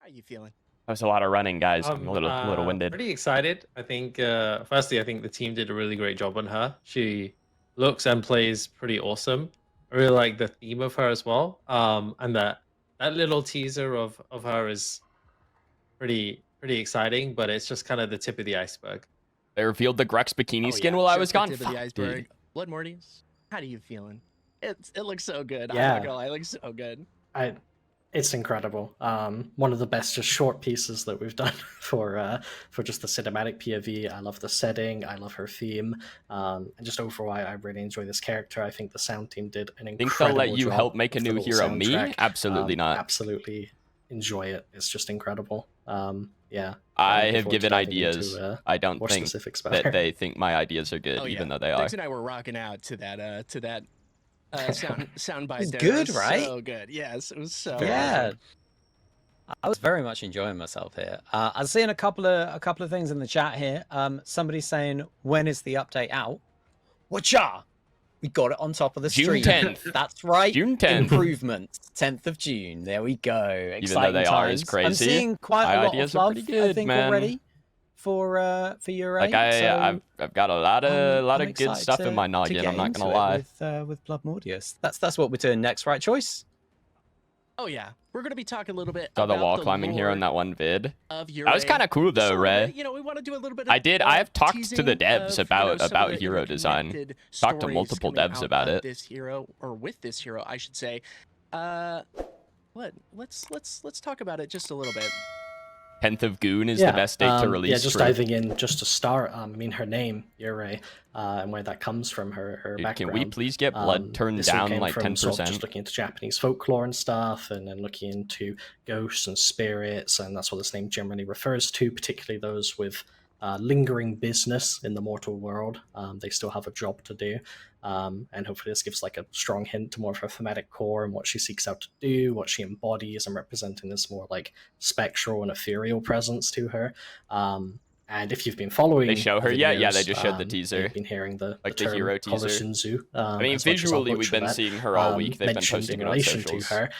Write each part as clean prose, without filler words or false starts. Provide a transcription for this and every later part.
How you feeling? That was a lot of running, guys. I'm a little winded. Pretty excited. I think, firstly, I think the team did a really great job on her. She looks and plays pretty awesome. I really like the theme of her as well. And that little teaser of her is pretty exciting, but it's just kind of the tip of the iceberg. They revealed the Grux bikini skin while I was gone. Tip of the iceberg. Blood Mortys, how do you feeling? It looks so good. Yeah. I'm not gonna lie, it looks so good. It's incredible. One of the best just short pieces that we've done for just the cinematic POV. I love the setting. I love her theme. And just overall, I really enjoy this character. I think the sound team did an incredible job. Think they'll let you help make a with the new little hero? Me? soundtrack. Absolutely not. Absolutely enjoy it. It's just incredible. Yeah. I looking have forward to given diving ideas. into, I don't more think specifics about that her. they think my ideas are good, even though they are. Dex and I were rocking out to that sound bite. It's there. good, It was right? So good. Yes, it was so. Yeah. I was very much enjoying myself here. I was seeing a couple of things in the chat here. Somebody saying, when is the update out? Whatcha? We got it on top of the June stream. 10th. That's right. June 10th. Improvements. 10th of June. There we go. Exciting Even though they are as times. crazy, I'm seeing quite my a lot ideas of are love, pretty good, I think, man. already for Yurei. Like I've got a lot of good stuff in my noggin. I'm not gonna lie. With Blood Mortius. That's what we're doing next, right? Choice. Oh yeah, we're gonna be talking a little bit. Saw the about wall climbing here lore in that one vid. of Yurei. That was kind of cool though, Ray. You know, we want to do a little bit. I have talked to the teasing devs of, about some of the hero design. interconnected Talked to stories multiple coming devs out about of it. This hero, or with this hero, I should say. Let's talk about it just a little bit. 10th of Goon is the best date to release. Yeah, just for... diving in just to start. I mean, her name, Yurei, and where that comes from, her Dude, background. can we please get blood turned this all down came like from 10%? Sort of just looking into Japanese folklore and stuff, and then looking into ghosts and spirits, and that's what this name generally refers to, particularly those with lingering business in the mortal world. They still have a job to do, and hopefully this gives like a strong hint to more of her thematic core and what she seeks out to do, what she embodies, and representing this more like spectral and ethereal presence to her. And if you've been following, They show her, yeah, videos, they just showed the teaser, you've been hearing the the hero teaser. Kolosunzu, I mean, as much as I'll visually, we've butcher been that, seeing her all week. They've been mentioned posting in it on relation socials. to her.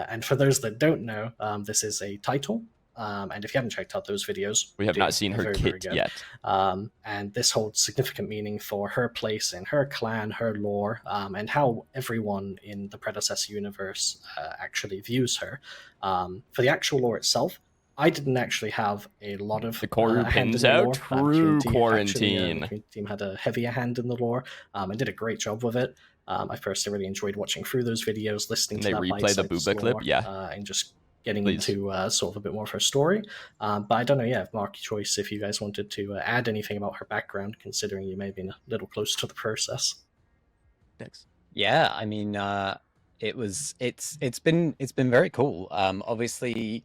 And for those that don't know, this is a title. And if you haven't checked out those videos, We have do. not seen They're her very, very kit good. yet. And this holds significant meaning for her place in her clan, her lore, and how everyone in the Predecessor universe actually views her. For the actual lore itself, I didn't actually have a lot of The Koru hand in Pinzo, lore. true Community quarantine. the community team had a heavier hand in the lore and did a great job with it. I personally really enjoyed watching through those videos, listening Can to they that replay the bite-sized Booba clip? lore, Yeah. and just getting Please. into sort of a bit more of her story. But I don't know, yeah, Mark, choice if you guys wanted to add anything about her background, considering you may have been a little close to the process. Dex. Yeah, I mean, it's been very cool. Obviously,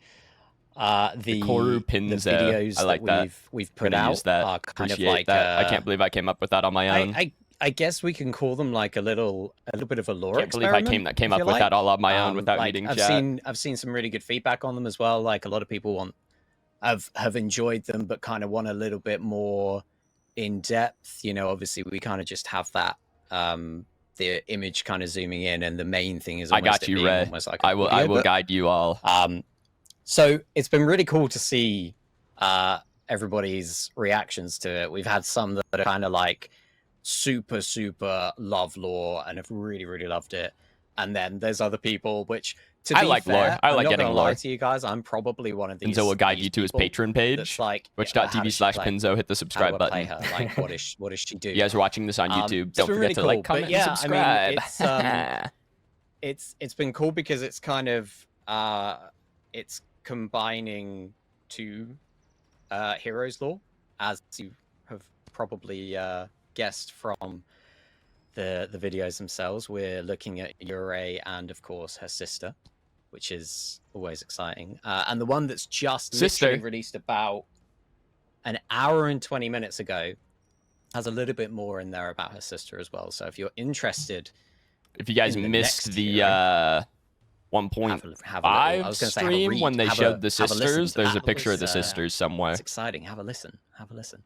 the Koru the Pinzo. videos I like that that. we've put Gonna out use that. are kind of Appreciate like that. I can't believe I came up with that on my own. I guess we can call them like a little bit of a lore Can't believe I experiment. came if up you with like. that all on my own without Like, meeting I've chat. seen some really good feedback on them as well. Like a lot of people have enjoyed them, but kind of want a little bit more in depth. You know, obviously we kind of just have that the image kind of zooming in, and the main thing is I got almost it you, being Ray. almost like a I will video, but, guide you all. so it's been really cool to see everybody's reactions to it. We've had some that are kind of like super love lore and have really loved it, and then there's other people which, to I be like fair, lore. I I'm like not getting gonna lore. lie to you guys, I'm probably one of these. Pinzo will guide these you to his people Patreon that's page. like, how does she play? Twitch.tv/Pinzo. Hit the How do subscribe I button. play her? Like, what does she do? You guys are watching this on YouTube. It's Don't been forget really to cool. like, But comment, yeah, and subscribe. I mean, it's been cool because it's kind of it's combining two heroes lore, as you have probably guessed from the videos themselves. We're looking at Yurei and of course her sister, which is always exciting. And the one that's just literally released about an hour and 20 minutes ago has a little bit more in there about her sister as well. So if you're interested, if you guys missed the 1.5 stream when they showed the sisters, there's a picture of the sisters somewhere. It's exciting. Have a listen. Have a listen.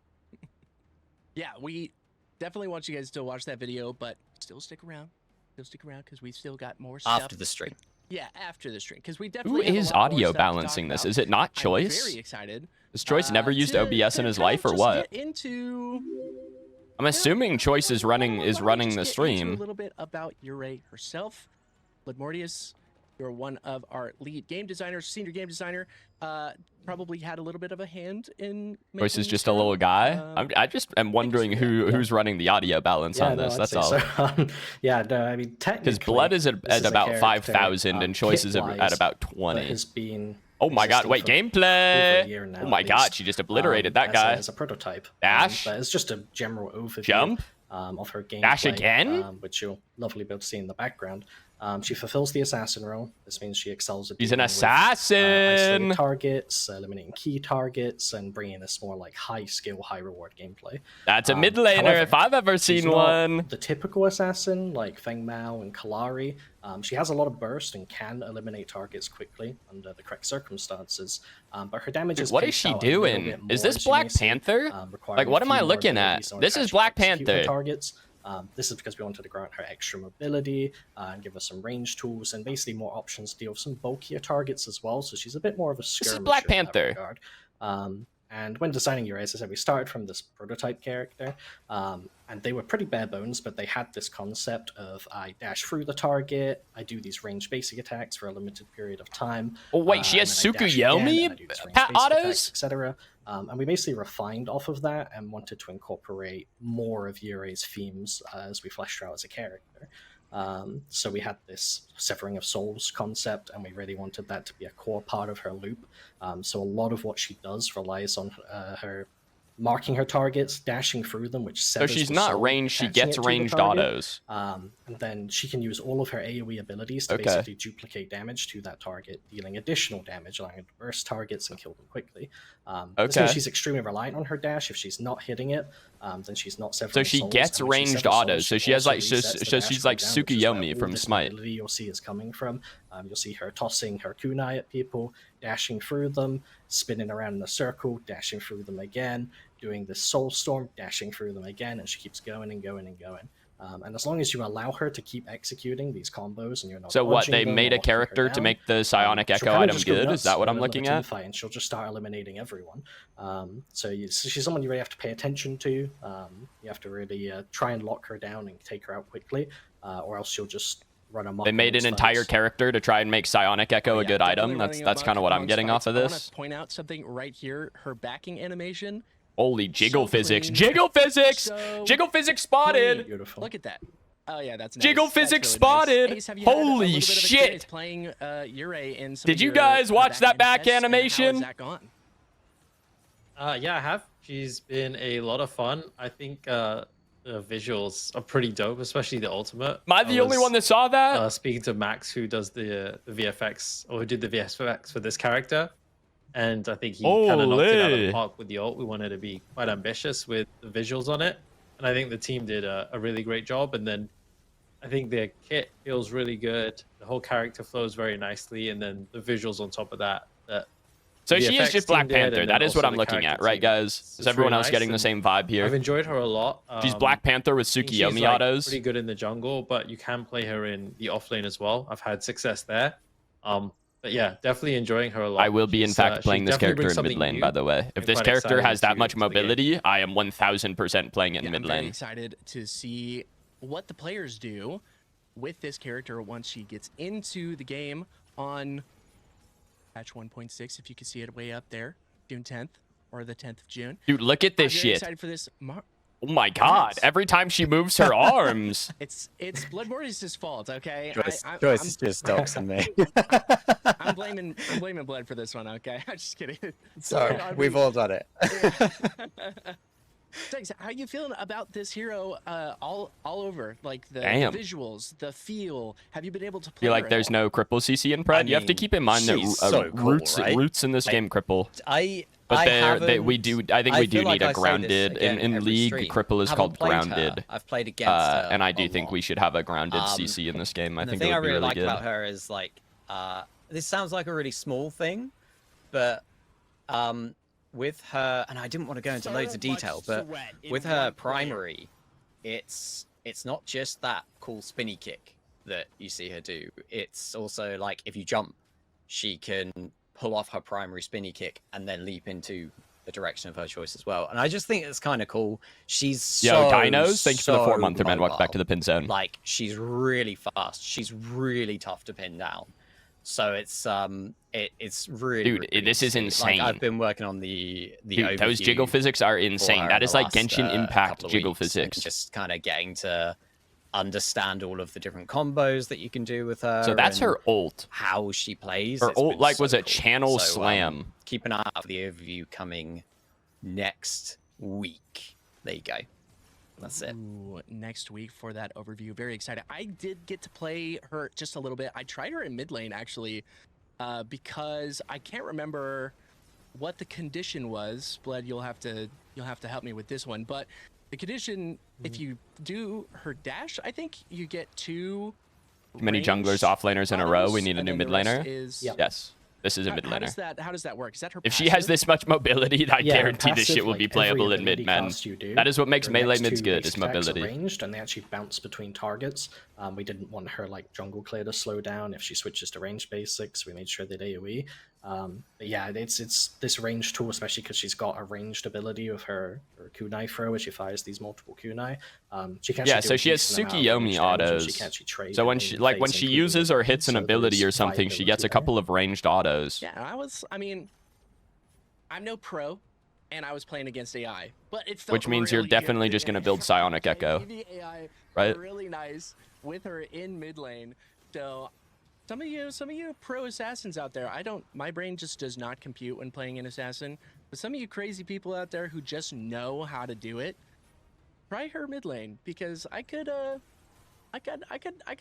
Yeah, we definitely want you guys to watch that video, but still stick around. Still stick around because we still got more stuff After the stream. Yeah, after the stream, because we Who definitely have a is lot more audio stuff to talk balancing this? about. Is it not I'm Choice? very excited. Has Choice never used to OBS in his kind of life or just what? Get into, I'm assuming Choice is running just the get into a stream. little bit about Yurei herself. Blood Mortius, you're one of our lead game designers, senior game designer. Probably had a little bit of a hand in. Choice is just a little guy. I just am wondering who's running the audio balance on this. That's all. So. Yeah, no, I mean technically. Because Blood is at about 5,000 and Choice is at about 20. Has been oh my god! Wait, gameplay! Oh my god! She just obliterated that guy. As a prototype. Dash. But it's just a general overview. Jump. Of her gameplay. Dash again. Which you'll lovely be able to see in the background. She fulfills the assassin role. This means she excels at. She's an with, assassin. isolating targets, eliminating key targets, and bringing this more like high skill, high reward gameplay. That's a mid laner however, if I've ever seen one. The typical assassin like Feng Mao and Kalari. She has a lot of burst and can eliminate targets quickly under the correct circumstances. But her damage is. What is she doing? Is this Black Panther? Like, what am I looking at? This is Black Panther. Targets. This is because we wanted to grant her extra mobility and give her some range tools and basically more options to deal with some bulkier targets as well. So she's a bit more of a skirmisher. This is Black Panther. And when designing Yurei, as I said, we started from this prototype character, and they were pretty bare bones, but they had this concept of I dash through the target, I do these range basic attacks for a limited period of time. Oh wait, she has Tsukuyomi autos, etc. And we basically refined off of that and wanted to incorporate more of Yurei's themes as we fleshed her out as a character. So we had this severing of souls concept, and we really wanted that to be a core part of her loop. So a lot of what she does relies on her marking her targets, dashing through them, which severs so she's the not soul, ranged, she attaching gets it to the ranged target. autos. And then she can use all of her AoE abilities to basically duplicate damage to that target, dealing additional damage, allowing her to burst targets and kill them quickly. This means she's extremely reliant on her dash. If she's not hitting it, then she's not severing. So she souls, gets and when she ranged severs souls, autos. So she has like, so she's like Tsukuyomi from Smite. You'll see is coming from. You'll see her tossing her kunai at people, dashing through them, spinning around in a circle, dashing through them again, doing this soul storm, dashing through them again, and she keeps going and going and going. And as long as you allow her to keep executing these combos, and you're not. So what? They made a character to make the Psionic Echo item good. Is that what I'm looking at? And she'll just start eliminating everyone. So she's someone you really have to pay attention to. You have to really try and lock her down and take her out quickly, or else she'll just run amok. They made an entire character to try and make Psionic Echo a good item. That's kind of what I'm getting off of this. I want to point out something right here. Her backing animation. Holy jiggle physics! Jiggle physics! Jiggle physics spotted! Beautiful. Look at that. Oh yeah, that's nice. Jiggle physics spotted! Nice. Ace, holy shit! Playing Yurei in some Did you guys watch that back animation? How has that gone? Yeah, I have. She's been a lot of fun. I think the visuals are pretty dope, especially the ultimate. Am I the only one that saw that? Speaking to Max, who does the VFX, or who did the VFX for this character. And I think he kind of knocked it out of the park with the ult. We wanted to be quite ambitious with the visuals on it. And I think the team did a really great job. And then I think their kit feels really good. The whole character flows very nicely. And then the visuals on top of that. So she is just Black Panther. That is what I'm looking at, right, guys? Is everyone else getting the same vibe here? I've enjoyed her a lot. She's Black Panther with Tsukuyomi autos. Pretty good in the jungle, but you can play her in the offlane as well. I've had success there. But yeah, definitely enjoying her a lot. I will be, in fact, playing this character in mid lane, by the way. If this character has that much mobility, I am 1000% playing it in mid lane. I'm very excited to see what the players do with this character once she gets into the game on patch 1.6. If you can see it way up there, June 10th or the 10th of June. Dude, look at this shit. Excited for this. Oh my god, every time she moves her arms. It's Blood Mortius' fault, okay? Joyce is just doxing me. I'm blaming Blood for this one, okay? I'm just kidding. Sorry, we've all done it. How are you feeling about this hero all over? Like the visuals, the feel. Have you been able to play? Feel like there's no cripple CC in PRED? You have to keep in mind that roots in this game cripple. We do. I think we do need a grounded in League. Cripple is called grounded. I've played against her, and I do think we should have a grounded CC in this game. I think the thing it would be I really like good. about her is like, this sounds like a really small thing, but with her, and I didn't want to go into loads of detail, but with her primary, it's not just that cool spinny kick. that you see her do. It's also like if you jump, she can pull off her primary spinny kick and then leap into the direction of her choice as well. And I just think it's kind of cool. She's so Dinos, thanks for the 4-monther, man. Welcome back to the pin zone. Like, she's really fast. She's really tough to pin down. So it's really, dude, this is insane. Like, I've been working on the dude, those jiggle physics are insane. That is like Genshin Impact jiggle physics. Just kind of getting to understand all of the different combos that you can do with her. So that's her ult. How she plays. Her ult was a channel slam. Keep an eye out for the overview coming next week. There you go. That's it. Ooh, next week for that overview. Very excited. I did get to play her just a little bit. I tried her in mid lane actually, because I can't remember what the condition was. Bled, you'll have to help me with this one. But the condition, if you do her dash, I think you get 2 many junglers, offlaners in a row. We need a new mid laner. Yep. Yes. This is a mid laner. How does that work? Is that her If passive? she has this much mobility, I guarantee this shit will like be playable in mid, man. That is what makes melee mids good, is mobility. Ranged, and they actually bounce between targets. We didn't want her like jungle clear to slow down if she switches to ranged basics. We made sure that AoE. But yeah, it's this range tool, especially because she's got a ranged ability with her kunai throw, where she fires these multiple kunai. She can so she has Tsukiyomi autos. So when she uses or hits an ability or something, she gets a couple of ranged autos. Yeah, I mean, I'm no pro, and I was playing against AI, but it felt which means really you're definitely just gonna build Psionic Echo, AI right? Really nice with her in mid lane. So some of you pro assassins out there, my brain just does not compute when playing an assassin. But some of you crazy people out there who just know how to do it, try her mid lane, because I could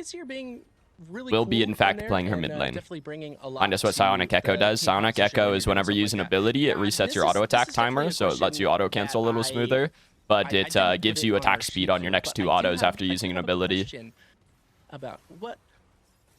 see her being really will cool be in fact there, playing her and, mid lane. definitely bringing a lot. Find us what Psionic Echo does. Psionic Echo is whenever you use an ability, it resets your auto attack timer, so it lets you auto cancel a little smoother. But it gives you attack speed on your next 2 autos after using an ability. About what?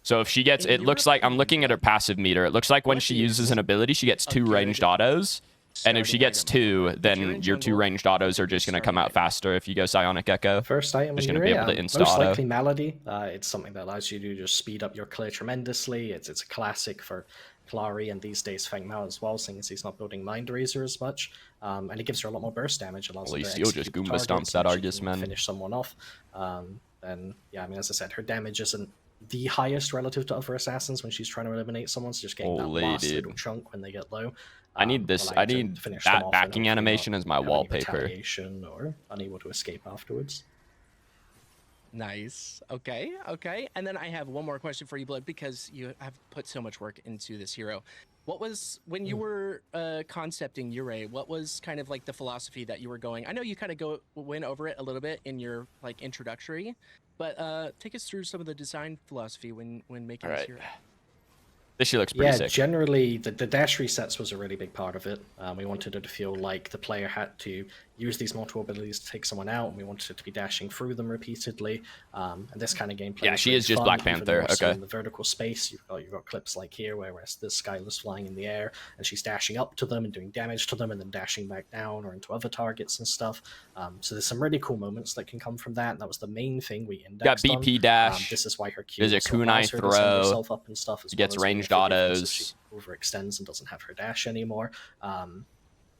So if she gets, it looks like, I'm looking at her passive meter. It looks like when she uses an ability, she gets 2 ranged autos. And if she gets 2, then your 2 ranged autos are just going to come out faster if you go Psionic Echo. First item just going to be able to insta most auto. likely Malady. It's something that allows you to just speed up your clear tremendously. It's a classic for Klari and these days Feng Mao as well, since he's not building Mind Razor as much. And it gives her a lot more burst damage. Allows her to you'll just Goomba stomp that Argus, man. Finish someone off. And yeah, I mean, as I said, her damage isn't the highest relative to other assassins when she's trying to eliminate someone, so just getting that last little chunk when they get low. I need this. I need that backing animation as my wallpaper. Or unable to escape afterwards. Nice. Okay. And then I have one more question for you, Blood, because you have put so much work into this hero. What was, when you were concepting Yurei, what was kind of like the philosophy that you were going? I know you kind of went over it a little bit in your like introductory, but take us through some of the design philosophy when making this hero. This shit looks pretty sick. Generally, the dash resets was a really big part of it. We wanted it to feel like the player had to use these multiple abilities to take someone out, and we wanted it to be dashing through them repeatedly. And this kind of gameplay. Yeah, she is just Black Panther. Okay. In the vertical space, you've got clips like here where the Skylar's flying in the air, and she's dashing up to them and doing damage to them, and then dashing back down or into other targets and stuff. So there's some really cool moments that can come from that. And that was the main thing we indexed got BP dash. This is why her Q there's a kunai throw. Up and stuff, she gets ranged autos. So she overextends and doesn't have her dash anymore.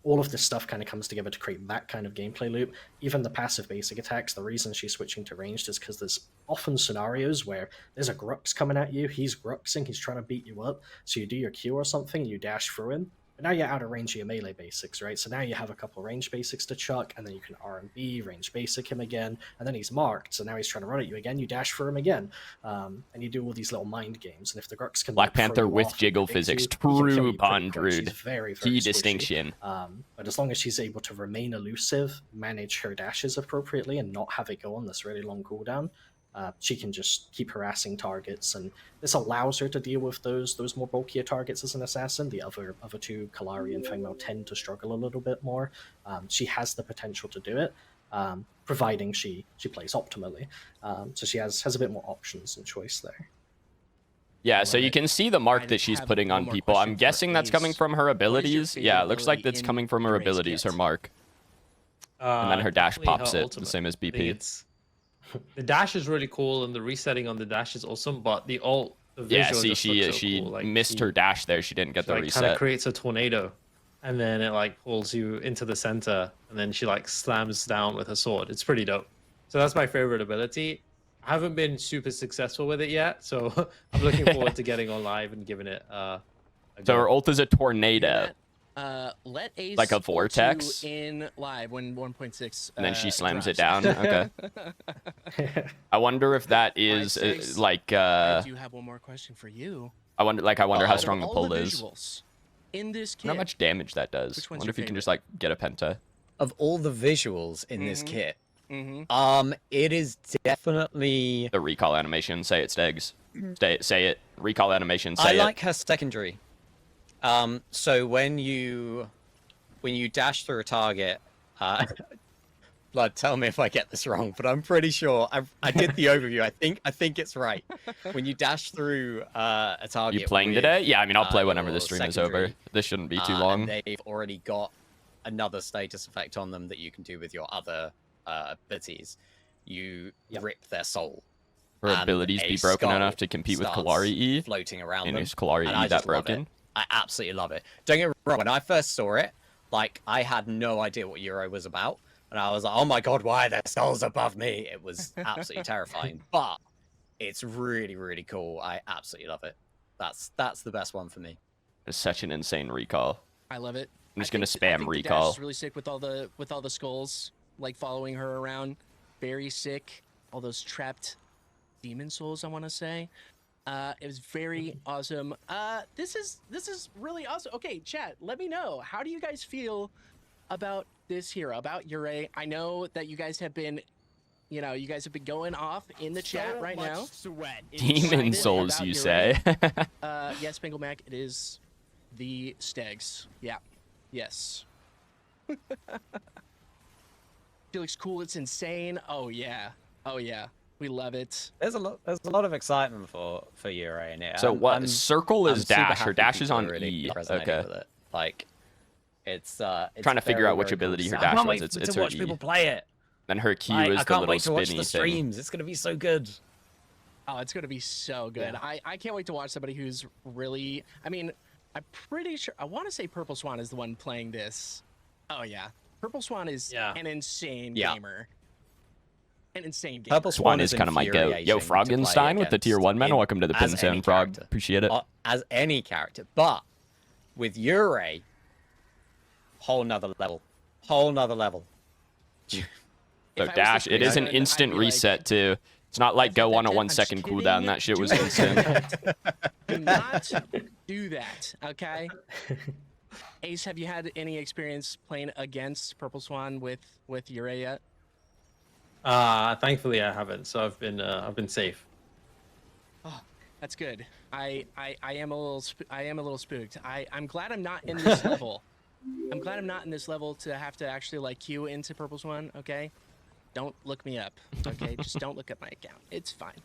All of this stuff kind of comes together to create that kind of gameplay loop. Even the passive basic attacks, the reason she's switching to ranged is because there's often scenarios where there's a Grux coming at you, he's Gruxing, he's trying to beat you up, so you do your Q or something, you dash through him, but now you're out of range of your melee basics, right? So now you have a couple range basics to chuck, and then you can R&B, range basic him again, and then he's marked, so now he's trying to run at you again, you dash for him again, and you do all these little mind games, and if the Grux can... Black Panther with jiggle physics, true Bondrude, key distinction. But as long as she's able to remain elusive, manage her dashes appropriately, and not have it go on this really long cooldown, she can just keep harassing targets, and this allows her to deal with those more bulkier targets as an assassin. The other two, Kalari and Feng Mao, tend to struggle a little bit more. She has the potential to do it, providing she plays optimally. So she has a bit more options and choice there. Yeah, so you can see the mark that she's putting on people. I'm guessing that's coming from her abilities. Yeah, it looks like that's coming from her abilities, her mark. And then her dash pops it, the same as BP. The dash is really cool, and the resetting on the dash is awesome. But the ult, the Yeah, visual see, just looks so she cool. Like, missed her dash there. She didn't get she, the like, kind of reset. creates a tornado, and then it like pulls you into the center, and then she like slams down with her sword. It's pretty dope. So that's my favorite ability. I haven't been super successful with it yet, so I'm looking forward to getting on live and giving it a So go. her ult is a tornado. Let Ace Like a ult you vortex? in live when 1.6. And then she slams it drops. down. Okay. I wonder if that is Six. like I do have one more question for you. I wonder how Out of strong the all pull is. visuals in this kit, How much damage that does. Which I one's wonder your if you can favorite? just like get a penta. Of all the visuals in this Mhm. kit, Mm-hmm. it is definitely. The recall animation. Say it, Stegs. Say it. Recall animation. Say I it. like her secondary. So when you dash through a target, Blood, tell me if I get this wrong, but I'm pretty sure I did the overview. I think it's right. When you dash through a target, You playing with, today? Yeah, I mean, I'll play whenever the your stream is over. secondary, This shouldn't be too and long. they've already got another status effect on them that you can do with your other abilities. You rip their soul. Her and abilities a be broken skull enough to compete with starts Kalari E. floating around And them. is Kalari and I E that just love it. broken? I absolutely love it. Don't get me wrong, when I first saw it, like, I had no idea what Yurei was about. And I was like, oh my god, why are there skulls above me? It was absolutely terrifying. But it's really, really cool. I absolutely love it. That's the best one for me. It's such an insane recall. I love it. I'm just I gonna think spam the dash recall. is really sick with all the skulls, like following her around. Very sick. All those trapped demon souls, I want to say. It was very awesome. This is really awesome. Okay, chat, let me know. How do you guys feel about this hero, about Yurei? I know that you guys have been, you guys have been going off in the chat right now. Demon souls, you say? Yes, Bengal Mac, it is the Stegs. Yeah. Yes. She looks cool. It's insane. Oh yeah. Oh yeah. We love it. There's a lot of excitement for Yurei in it. So what? I'm Circle is super dash. Her happy dash is people on are really E. resonating Okay. with it. Like, it's Trying to figure very, out which very cool ability to her see. I dash can't was. wait It's to her watch E. people play it. Then her Q Like, is I the can't little wait to watch spinny the thing. streams. It's gonna be so good. Oh, it's gonna be so good. Yeah. I can't wait to watch somebody who's really. I mean, I'm pretty sure. I want to say Purple Swan is the one playing this. Oh yeah, Purple Swan is an insane gamer. An insane gamer. Purple Swan is kind of my goat. Yo, Frogenstein with the tier 1 man. Welcome to the Pinzo, Frog. Character. Appreciate it. As any character, but with Yurei, whole nother level. So dash, it is an instant reset too. It's not like go on a 1 second cooldown. That shit was instant. Do not do that, okay? Ace, have you had any experience playing against Purple Swan with Yurei yet? Thankfully I haven't, so I've been safe. Oh, that's good. I am a little spooked. I'm glad I'm not in this level. I'm glad I'm not in this level to have to actually like queue into Purple Swan. Okay, don't look me up. Okay, just don't look at my account. It's fine.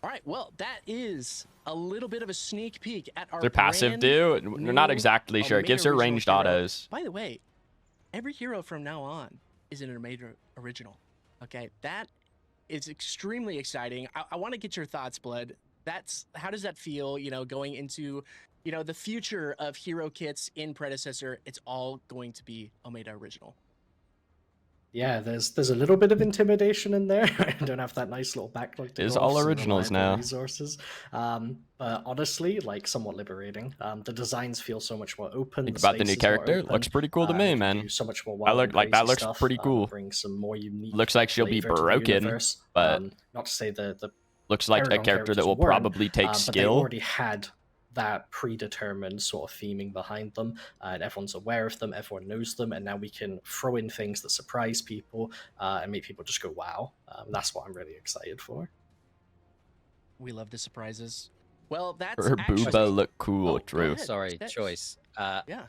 All right. Well, that is a little bit of a sneak peek at our. Their passive do? We're not exactly sure. It gives her ranged autos. By the way, every hero from now on is an Omega original. Okay, that is extremely exciting. I want to get your thoughts, Blood. How does that feel? Going into, the future of hero kits in Predecessor. It's all going to be Omega original. Yeah, there's a little bit of intimidation in there. I don't have that nice little backlog to It is go off all some originals reliable now. Resources, but honestly, like somewhat liberating. The designs feel so much more open. Think about the new space is more character. open, Looks pretty cool to me, you can man. do so much more I wild look and like that crazy looks stuff, pretty cool. bring some more unique. Looks like she'll be flavor to the broken, universe. but not to say the looks like a Paragon character that characters will weren't, probably take but they skill. already had that predetermined sort of theming behind them, and everyone's aware of them, everyone knows them, and now we can throw in things that surprise people and make people just go, wow. Mm. That's what I'm really excited for. We love the surprises. Well, that's Her actually... booba look cool, Oh, go Drew. ahead. Sorry, That's- Choice. Yeah.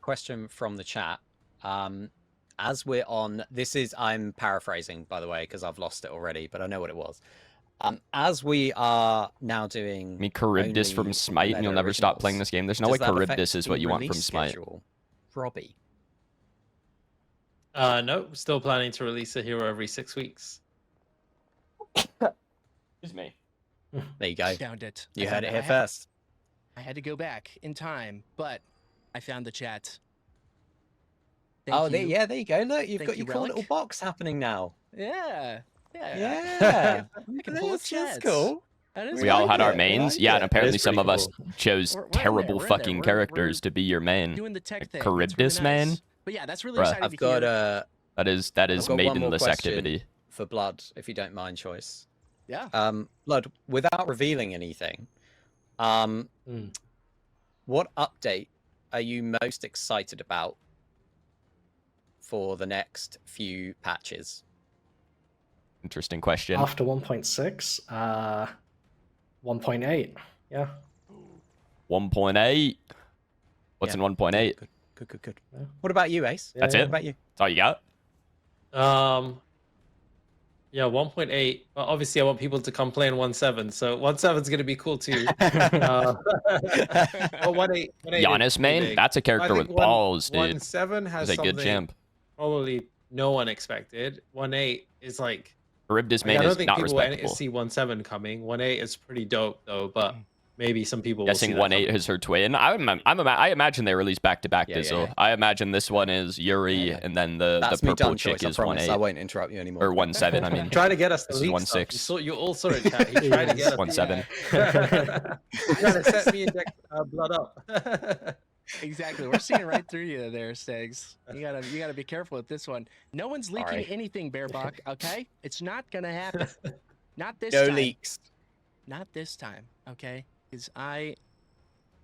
Question from the chat. As we're on, I'm paraphrasing, by the way, because I've lost it already, but I know what it was. As we are now doing... I mean, Charybdis from only Smite, and you'll meta never stop playing originals, this game. There's no does way that affect Charybdis is the what you want from release Smite. schedule? Robbie. No, still planning to release a hero every 6 weeks. Excuse me. There you go. Found it. You I heard found it here I had- first. I had to go back in time, but I found the chat. There you go. Look, you've Thank got you, your cool little Relic. box happening now. Yeah. Yeah. I can pull up That's chats. cool. That is We all had like our it, I mains. like Yeah, it. and apparently It's some pretty of us cool. chose We're in there, terrible we're in there. fucking We're characters to be your main. doing the tech Like thing. Charybdis it's really nice. man? But yeah, that's really Bruh. exciting I've to got hear. That is got one more maidenless question. activity. for Blood, if you don't mind, choice. Yeah. Blood, without revealing anything, what update are you most excited about for the next few patches? Interesting question. After 1.6, 1.8. Yeah. 1.8. What's Yeah. in 1.8? Good. Yeah. What about you, Ace? That's Yeah, it? What about you? That's all you got? Yeah, 1.8. Well, obviously, I want people to come play in 1.7, so 1.7 is going to be cool too. But 1.8. Giannis main? That's a character with balls, dude. 1.7 has He's a good something champ. probably no one expected. 1.8 is like. Charybdis I main don't is think not people respectable. see 1.7 coming. 1.8 is pretty dope though, but maybe some people will Guessing see that 1.8 coming. is her twin. I imagine they release back to back Yeah, Dizzle. yeah. I imagine this one is Yurei, Yeah. and then the That's me purple done, chick choice. I is promise. I 1.8 won't interrupt you anymore. or 1.7. I mean, Trying to get us to This is leak 1.6. stuff. You all saw it, chat. He's trying to get us 1.7. trying to set me and Jack Blood up. Exactly. We're seeing right through you there, Stegs. You gotta be careful with this one. No one's leaking Sorry. anything, Bearbach, okay? It's not gonna happen. Not this No time. leaks. Not this time, okay? Because I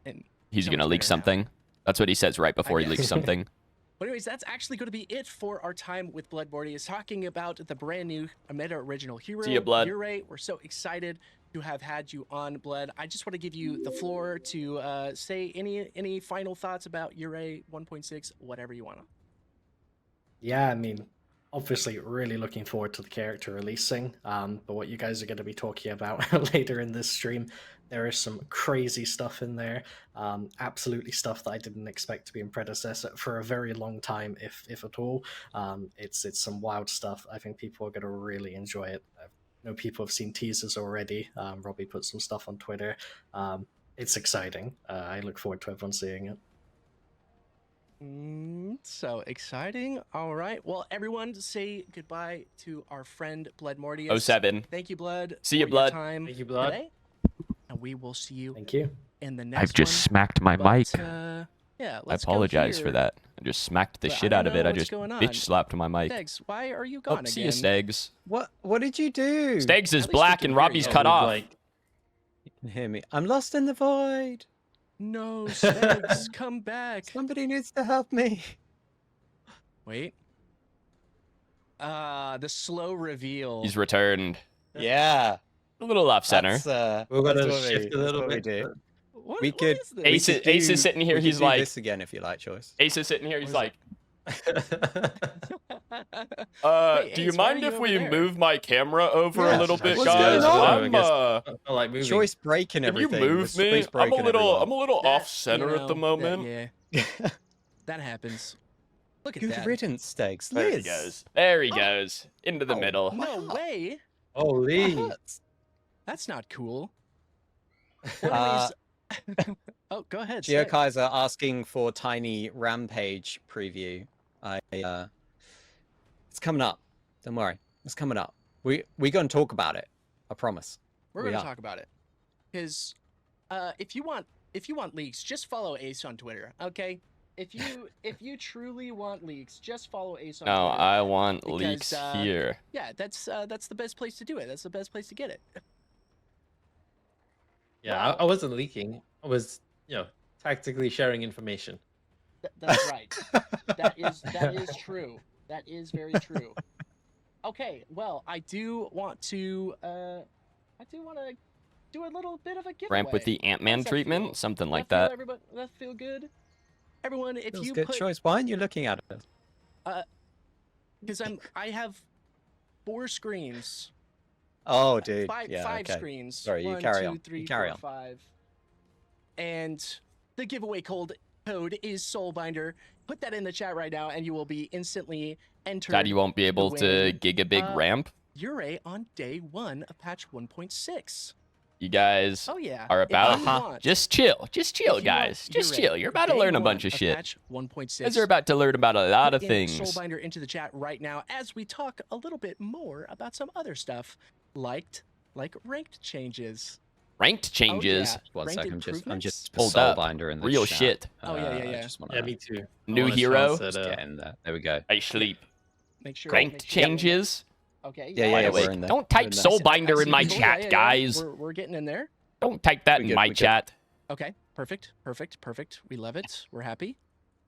am He's so gonna much leak better now. something. That's what he says right before he guess. leaks something. But anyways, that's actually going to be it for our time with Bloodborne. Is talking about the brand new Meta Original Hero, See ya, Blood. Yurei. We're so excited to have had you on, Blood. I just want to give you the floor to say any final thoughts about Yurei 1.6, whatever you want to. Yeah, I mean, obviously really looking forward to the character releasing, but what you guys are going to be talking about later in this stream, there is some crazy stuff in there, absolutely stuff that I didn't expect to be in Predecessor for a very long time, if at all. It's some wild stuff. I think people are going to really enjoy it. I know people have seen teasers already. Robbie put some stuff on Twitter. It's exciting. I look forward to everyone seeing it. So exciting. All right. Well, everyone, say goodbye to our friend Blood Mortius. 07. Thank you, Blood. See ya, for your Blood. Time Thank you, Blood. today. And we will see you Thank you. in the next I've just one. smacked my But, mic. yeah, I let's apologize go for here. that. I just smacked the But I shit don't out of know it. I what's just going on. bitch slapped my mic. Stegs, why are you Oh, gone see again? ya, Stegs. What did you do? Stegs is least we black can and hear Robbie's you. cut We'd off. like- You can hear me. I'm lost in the void. No, Stegs, come back. Somebody needs to help me. Wait. The slow reveal. He's returned. Yeah. A little off center. That's, We're that's gonna what shift a little that's what we bit. do. What, we what could- is this? Ace is sitting here, we could he's do like- this again if you like, choice. Ace is sitting here. He's What is like, Wait, do you Ace, why are mind you if over we there? move my camera over Yeah, a little bit, what's guys? going on? I'm, I felt like moving. Choice breaking can you everything. move The me? choice I'm a breaking little everyone. off center at the moment. Yeah, that happens. Look at Good that. riddance, Stegs. There he Liz. goes. There he Oh. goes. Into the Oh, middle. No Wow. way. Holy. What? That's not cool. Uh, Oh, go ahead. say it. Geokaiser asking for tiny Rampage preview. It's coming up. Don't worry. It's coming up. We gonna talk about it. I promise. We're We gonna are. talk about it. Because if you want leaks, just follow Ace on Twitter. Okay. If you truly want leaks, just follow Ace on No, Twitter. I want Because, leaks here. Yeah, that's the best place to do it. That's the best place to get it. Yeah, I wasn't leaking. I was, tactically sharing information. That's right. that is true. That is very true. Okay, well, I do want to do a little bit of a giveaway. Ramp with the Ant-Man How's that treatment, feel? something Does like feel, that. Everybody, that feel good? Everyone, if Feels you good put, choice. Why aren't you looking at it? because I have 4 screens. Oh, dude. Five yeah, okay. screens. Sorry, you 1, carry 2, on. 3, You carry 4, on. 5. And the giveaway code is Soulbinder. Put that in the chat right now, and you will be instantly entered. Daddy won't be able to win. gig a big Uh, ramp. Yurei on day 1 of patch 1.6. You guys Oh yeah. are If about you want- just chill, if you want guys, just Yurei chill. You're for about to day learn a 1 bunch of shit. Patch 1.6. You guys are about to learn about a lot of Put in things. Soulbinder into the chat right now as we talk a little bit more about some other stuff, like ranked changes. Ranked changes. yeah. One Ranked sec, I'm improvements? just Hold up. Soulbinder in the Real chat. shit. Oh, yeah. I just wanna, Yeah, me too. I New want a hero? chance at, just get in there. There we go. I sleep. Make sure Ranked make sure you're in there. changes. Okay. Yeah, By yeah, the way, we're in there. don't We're type in there. Soulbinder in my Cool, chat, guys. We're getting in there. Don't type that We're in good, my we're good. chat. Okay. Perfect. We love it. We're happy.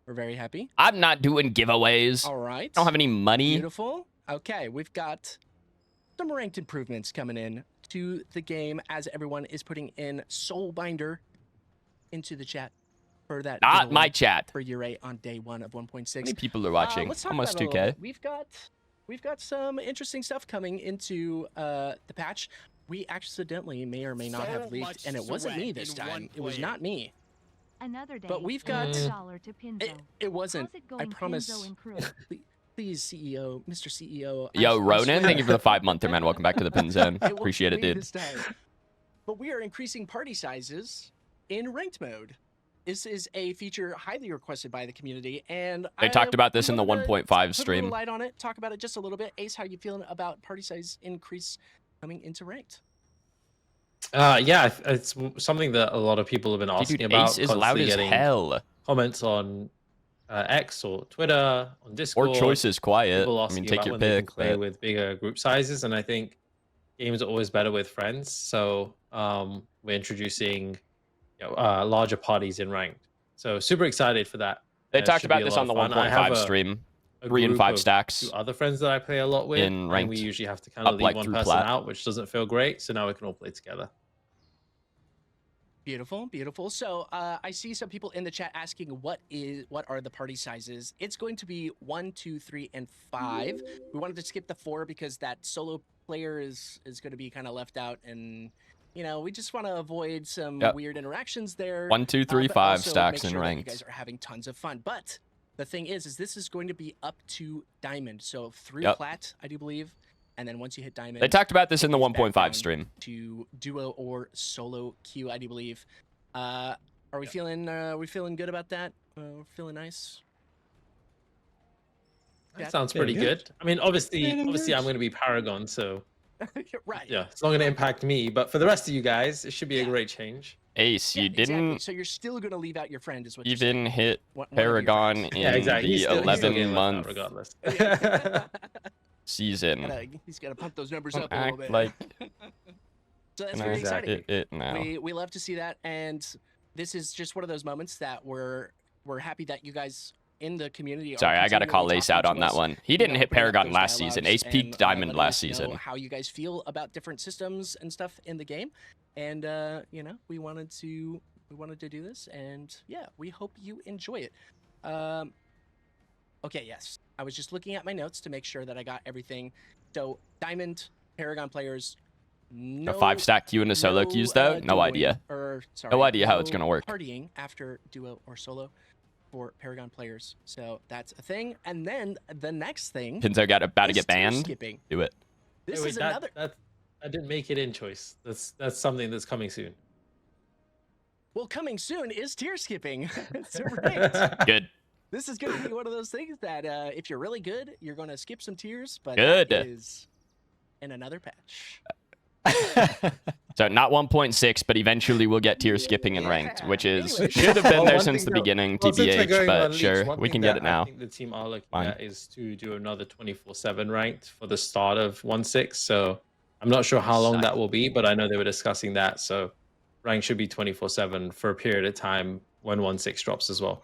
We're very happy. I'm not doing giveaways. All right. I don't have any money. Beautiful. Okay, we've got some ranked improvements coming in to the game as everyone is putting in Soulbinder into the chat for that. Not giveaway my chat. for Yurei on day 1 of 1.6. How many people are watching? Let's talk Almost about it a little 2K. bit. We've got some interesting stuff coming into the patch. We accidentally may or may not have leaked, and it wasn't me this time. It was not me. Another day. But we've got- $1 to Pinzo. It wasn't. How's it I going, promise. Pinzo and crew? Please, CEO, Mr. CEO. Yo, I Ronan, swear- thank you for the 5-monther, man. Welcome back to the pin zone. It wasn't Appreciate it, me dude. this time. But we are increasing party sizes in ranked mode. This is a feature highly requested by the community, and They talked about this in the wanted to 1.5 put a stream. little light on it. Talk about it just a little bit. Ace, how you feeling about party size increase coming into ranked? Yeah, it's something that a lot of people have been asking Dude, about. Ace is loud constantly as getting hell. Comments on X or Twitter, on Discord. Or choice is quiet. People I asking mean, take about your when they can pick. play But with bigger group sizes, and I think games are always better with friends. So we're introducing larger parties in ranked. So super excited for that. they It talked should be about a this lot on of the fun. I have 1.5 stream. a 3 and group 5 of stacks. 2 other friends that I play a lot with, in and ranked. we usually have to kind of Up leave like one through person plat. out, which doesn't feel great. So now we can all play together. Beautiful, beautiful. So I see some people in the chat asking what are the party sizes. It's going to be 1, 2, 3, and 5. We wanted to skip the 4 because that solo player is going to be kind of left out, and we just want to avoid some Yep. weird interactions there. 1, 2, 3, but 5 also stacks make in sure that ranked. You guys are having tons of fun. But the thing is this is going to be up to diamond. So through Yep. plat, I do believe, and then once you hit diamond, They talked about this in the it goes back 1.5 down stream. to duo or solo queue, I do believe. Are we feeling? We feeling good about that? We're feeling nice. That Yeah. sounds pretty Feeling good. I mean, obviously, Feeling I'm good. going to be Paragon, so Right. yeah, it's not going to impact me. But for the rest of you guys, it should be a Yeah. great change. Ace, Yeah, you exactly. didn't So you're still gonna leave out your friend, is what you're saying. even hit One of your Paragon friends. in Yeah, exactly. the He's still getting left 11-month out regardless. season. He's gotta pump those numbers Don't up a little act bit. like So that's can very I exciting. it now. We love to see that, and this is just one of those moments that we're happy that you guys in the community. Are Sorry, I gotta call continually Ace out talking on to that us, one. He didn't hit opening up Paragon those last season. dialogues Ace peaked and, Diamond letting last us know season. How you guys feel about different systems and stuff in the game, and we wanted to do this, and yeah, we hope you enjoy it. Okay, yes, I was just looking at my notes to make sure that I got everything. So Diamond Paragon players. No, A 5-stack queue and a solo queues though? No duoing, idea. Or, sorry, No idea how it's gonna work. Partying after duo or solo for Paragon players. So that's a thing. And then the next thing. Pinzo got about to is get tier banned. Skipping. Do it. This Wait, is another. that I didn't make it in choice. That's something that's coming soon. Well, coming soon is tier skipping. So right. Good. This is going to be one of those things that if you're really good, you're going to skip some tiers. But Good. that is in another patch. So not 1.6, but eventually we'll get tier skipping in ranked, Yeah. which is Anyway. should have been Well, there one since thing the that- beginning, Well, since we're TBH, going but on leaks, sure, one we thing can get that it now. I think the team are looking Fine. at is to do another 24/7 ranked for the start of 1.6. So I'm not sure how long Nice. that will be, but I know they were discussing that. So rank should be 24/7 for a period of time when 1.6 drops as well.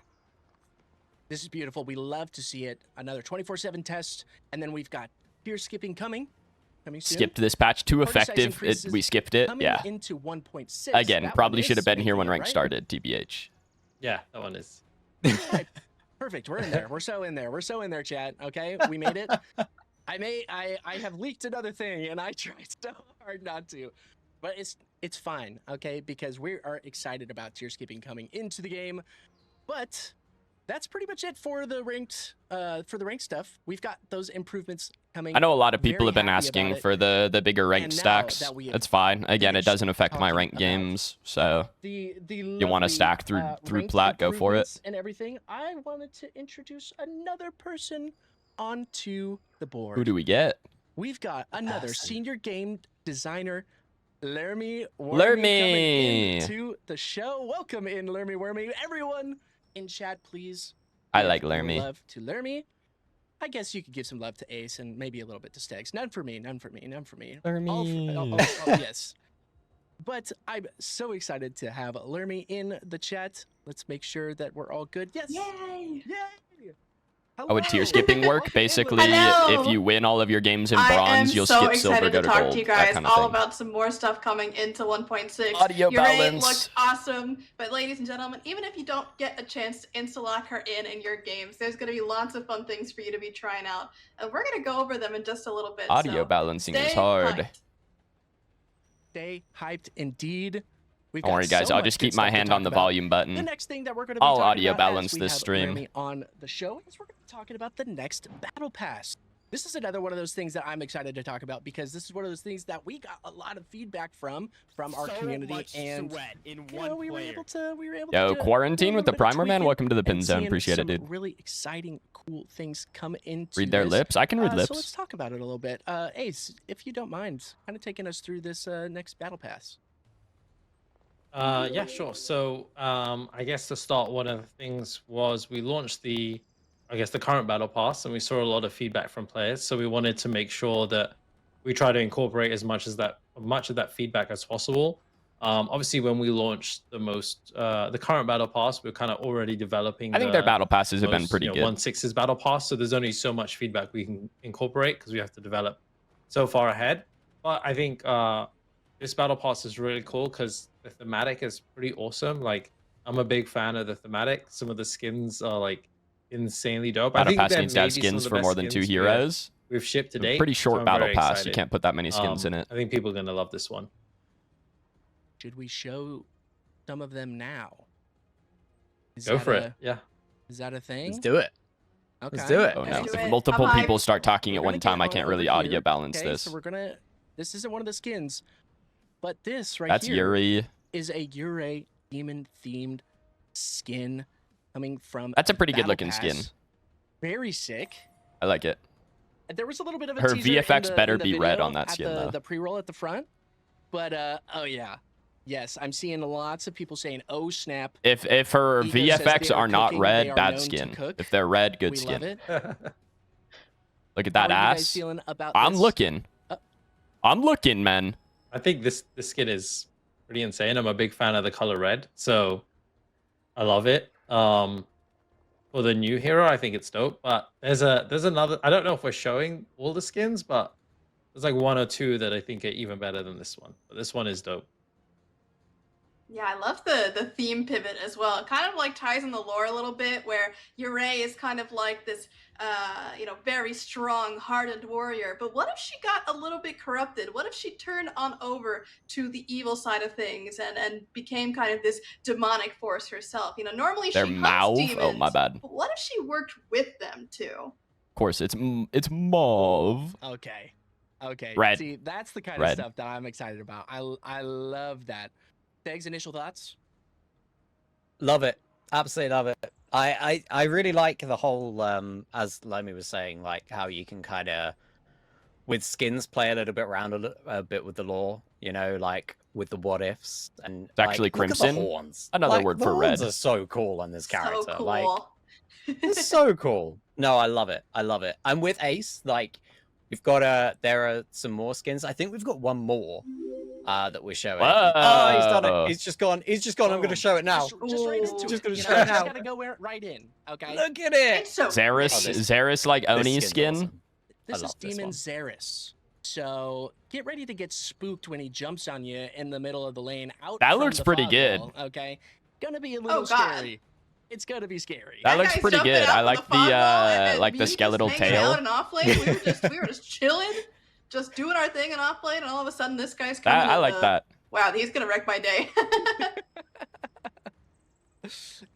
This is beautiful. We love to see it. Another 24/7 test. And then we've got tier skipping coming soon. Skipped this patch, too Party size effective. increases we skipped it. Coming Yeah. into 1.6. Again, That probably one should have is been here making when it, rank right? started, TBH. Yeah, that one is. Right. Perfect. We're in there. We're so in there. We're so in there, chat. Okay, we made it. I have leaked another thing, and I tried so hard not to, but it's fine. Okay, because we are excited about tier skipping coming into the game. But that's pretty much it for the ranked stuff. We've got those improvements coming. I know a lot of people Very have been happy asking about it. for the bigger ranked And now stacks. that we have It's fine. Again, it finished doesn't affect my talking ranked about games, so The you want to lovely, stack through ranked plat, go for it. improvements and everything. I wanted to introduce another person onto the board. Who do we get? We've got another Person. senior game designer, Lermy Lermy. coming into the show. Welcome in, Lermy Wormy. Everyone in chat, please. I give like your Lermy. Love to Lermy. I guess you could give some love to Ace and maybe a little bit to Stegs. None for me. None for me. None for me. Lermy. Yes. But I'm so excited to have Lermy in the chat. Let's make sure that we're all good. Yes. Yay! Yay! How would tier skipping work? Welcome in, Basically, Hello. if you win all of your games in I am bronze, you'll so skip silver, excited go to to talk gold. to you That guys kind of all thing. about some more stuff coming into 1.6. Audio Yurei balance. looked awesome, but ladies and gentlemen, even if you don't get a chance to insta-lock her in your games, there's going to be lots of fun things for you to be trying out, and we're going to go over them in just a little bit. Audio so balancing is stay hard. hyped. Stay hyped indeed. We've Don't got worry, guys. so I'll much just good keep my stuff to hand talk on the about. volume The button. next thing that we're going to be I'll talking audio about balance as we this have stream. Lermy on the show is we're going to be talking about the next battle pass. This is another one of those things that I'm excited to talk about because this is one of those things that we got a lot of feedback from our community, and in you know, we were able to Yo, do Quarantine a with the little bit of Primer Man. tweaking Welcome to the and Pin Zone. seeing Appreciate it, some dude. really exciting, cool things come into Read their this. lips. I can read So lips. let's talk about it a little bit. Ace, if you don't mind, kind of taking us through this next battle pass. Yeah, sure. So, I guess to start, one of the things was we launched the current battle pass, and we saw a lot of feedback from players. So we wanted to make sure that we try to incorporate as much of that feedback as possible. Obviously, when we launched the current battle pass, we're kind of already developing. I think their battle passes have been pretty good. 1.6's battle pass, so there's only so much feedback we can incorporate because we have to develop so far ahead. But I think this battle pass is really cool because the thematic is pretty awesome. Like, I'm a big fan of the thematic. Some of the skins are like insanely dope. I Battle think pass they're needs to have maybe some of skins the for best more than 2 skins heroes. we've shipped to A date. pretty so short I'm battle very pass. You excited. can't put that many skins in it. I think people are gonna love this one. Should we show some of them now? Is Go that for a- it. Yeah. Is that a thing? Let's do it. Okay. Let's do it. Oh no! Let's do If it. multiple I'm people hyped. start talking at We're one gonna time, get I can't over really here, audio balance okay? this. So we're gonna. This isn't one of the skins, but this right That's here Yurei. is a Yurei demon themed skin coming from. That's a pretty Battle good looking skin. Pass. Very sick. I like it. There was a little bit of a Her teaser in VFX the- better in the be red video on that at skin, the, though. The pre-roll at the front, but oh yeah, yes, I'm seeing lots of people saying, "Oh snap!" If her Ego says VFX they are are not cooking, red, they are bad known to skin. cook. If they're red, good We skin. love it. Look at How that are you guys ass. feeling about I'm this? looking. I'm looking, man. I think this skin is pretty insane. I'm a big fan of the color red, so I love it. For the new hero, I think it's dope. But there's another. I don't know if we're showing all the skins, but there's like 1 or 2 that I think are even better than this one. But this one is dope. Yeah, I love the theme pivot as well. It kind of like ties in the lore a little bit, where Yurei is kind of like this, very strong, hardened warrior. But what if she got a little bit corrupted? What if she turned on over to the evil side of things and became kind of this demonic force herself? You know, normally Their she hunts mouth. demons. Oh my bad. But what if she worked with them too? Of course, it's mauve. Okay. Okay. Red. See, that's the kind Red. of stuff that I'm excited about. I love that. Teg's initial thoughts? Love it. Absolutely love it. I really like the whole as Lomi was saying, like how you can kind of with skins play a little bit around a bit with the lore, you know, like with the what ifs and It's actually like, look at crimson. the horns. Another Like, word the for horns red. are so cool on this character. So cool. Like it's so cool. No, I love it. I love it. And with Ace, like we've got there are some more skins. I think we've got one more that we're showing. Oh, he's done Whoa. it. He's just gone. I'm going to show it now. Just right into Just it. gonna You show know, it you now. just gotta go right in. Okay. Look at it. It's so Xeris, Oh, this- Xeris like Oni This skin's skin. awesome. This I is love this Demon one. Xeris. So get ready to get spooked when he jumps on you in the middle of the lane. Out. That from looks the pretty fog good. wall, okay. Gonna be a little God. scary. It's gonna be scary. That That looks guy's pretty jumping good. out I from like the fog wall and like me the just skeletal hanging tail. out and off lane. We were just chilling, just doing our thing and off lane, and all of a sudden this guy's coming. I like that. Wow, he's gonna wreck my day.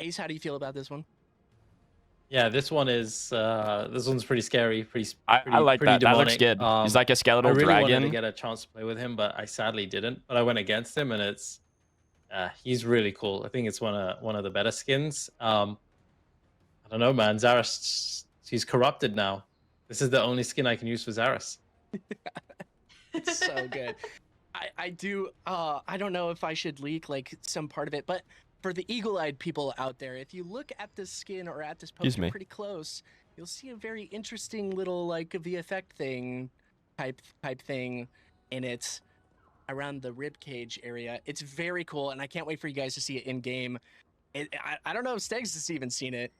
Ace, how do you feel about this one? Yeah, this one's pretty scary. I like pretty that. That looks demonic. good. He's like a I skeletal really wanted to dragon. get a chance to play with him, but I sadly didn't. But I went against him, and he's really cool. I think it's one of the better skins. I don't know, man. Zaris, she's corrupted now. This is the only skin I can use for Zaris. It's so good. I do. I don't know if I should leak like some part of it, but for the eagle-eyed people out there, if you look at this skin or at this poster pretty close, you'll see a very interesting little like VFX thing, type thing, and it's around the rib cage area. It's very cool, and I can't wait for you guys to see it in game. I don't know if Stegs has even seen it.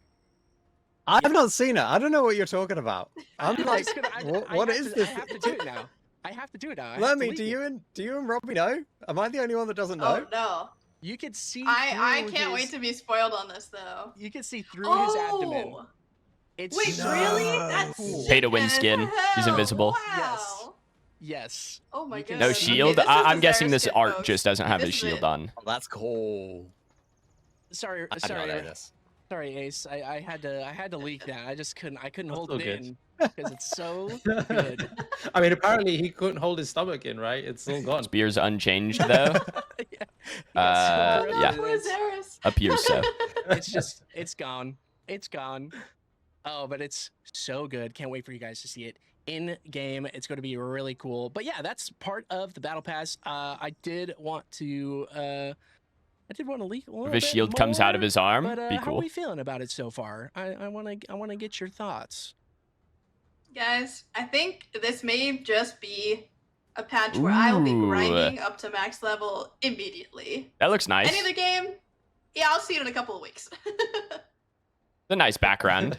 I've not seen it. I don't know what you're talking about. I'm like, what is this? I have to do it now. I have to do it now. Let me. Do you and Robbie know? Am I the only one that doesn't know? Oh no. You could see. I can't wait to be spoiled on this though. You can see through his abdomen. It's Wait, really? That's cool. Pay to win skin. He's invisible. Wow. Yes. Oh my You can- goodness. No shield. Okay, this is I'm the guessing Zaris this skin, art folks. just doesn't have This his is shield it. on. Oh, that's cool. Sorry, I did not know this. sorry, Ace. I had to leak that. I just couldn't. I couldn't That's hold all it good. in because it's so good. I mean, apparently he couldn't hold his stomach in, right? It's all gone. Spear's unchanged though. Yeah. Oh no, Yeah. poor Zaris. Appears so. It's gone. It's gone. Oh, but it's so good. Can't wait for you guys to see it in game. It's going to be really cool. But yeah, that's part of the battle pass. I did want to leak a little If his bit shield comes out of more, his arm, but be how are cool. we feeling about it so far? I want to get your thoughts. Guys, I think this may just be a patch where I will be Ooh. grinding up to max level immediately. That looks nice. Any other game? Yeah, I'll see it in a couple of weeks. The nice background.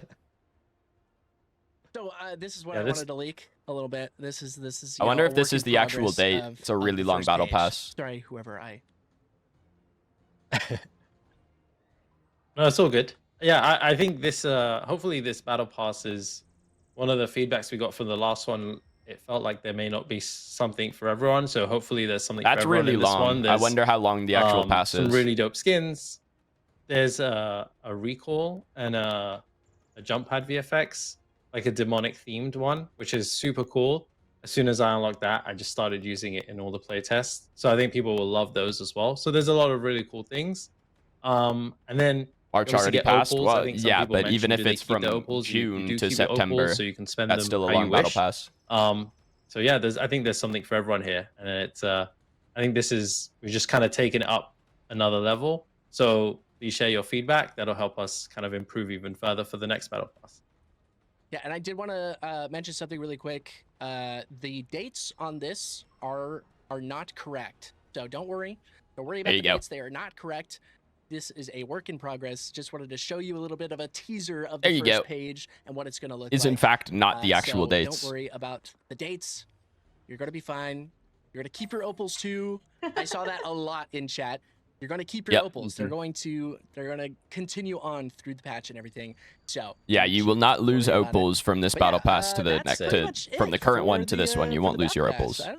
So this is what Yeah, I this- wanted to leak a little bit. This is. I you wonder know, if this work is in the actual progress date. of- It's a of really the long first battle page. pass. Sorry, whoever I. No, it's all good. Yeah, I think this. Hopefully, this battle pass is one of the feedbacks we got from the last one. It felt like there may not be something for everyone, so hopefully there's something. That's for everyone really in this long. One. I There's, wonder how long the actual pass some is. really dope skins. There's a recall and a jump pad VFX, like a demonic themed one, which is super cool. As soon as I unlocked that, I just started using it in all the playtests. So I think people will love those as well. So there's a lot of really cool things. And then March you obviously already get passed. opals. I Well, think some yeah, people but even mentioned, if do they it's keep from the opals? You June do to keep the opals, September, so you can spend that's them still a how long you battle wish. pass. So yeah, I think there's something for everyone here, and it's I think we've just kind of taken it up another level. So please share your feedback. That'll help us kind of improve even further for the next battle pass. Yeah, and I did want to mention something really quick. The dates on this are not correct, so don't worry. Don't worry about There the you go. dates; they are not correct. This is a work in progress. Just wanted to show you a little bit of a teaser of There the you first go. page and what it's going to look Is like. in fact not the actual so dates. Don't worry about the dates. You're going to be fine. You're going to keep your opals too. I saw that a lot in chat. You're going to keep your Yep. opals. They're going to continue on through the patch and everything. So Yeah, you will not lose worry about it. opals from this But battle yeah, pass to the that's next pretty much from it the current for one to this one. You for won't the lose your battle opals. pass.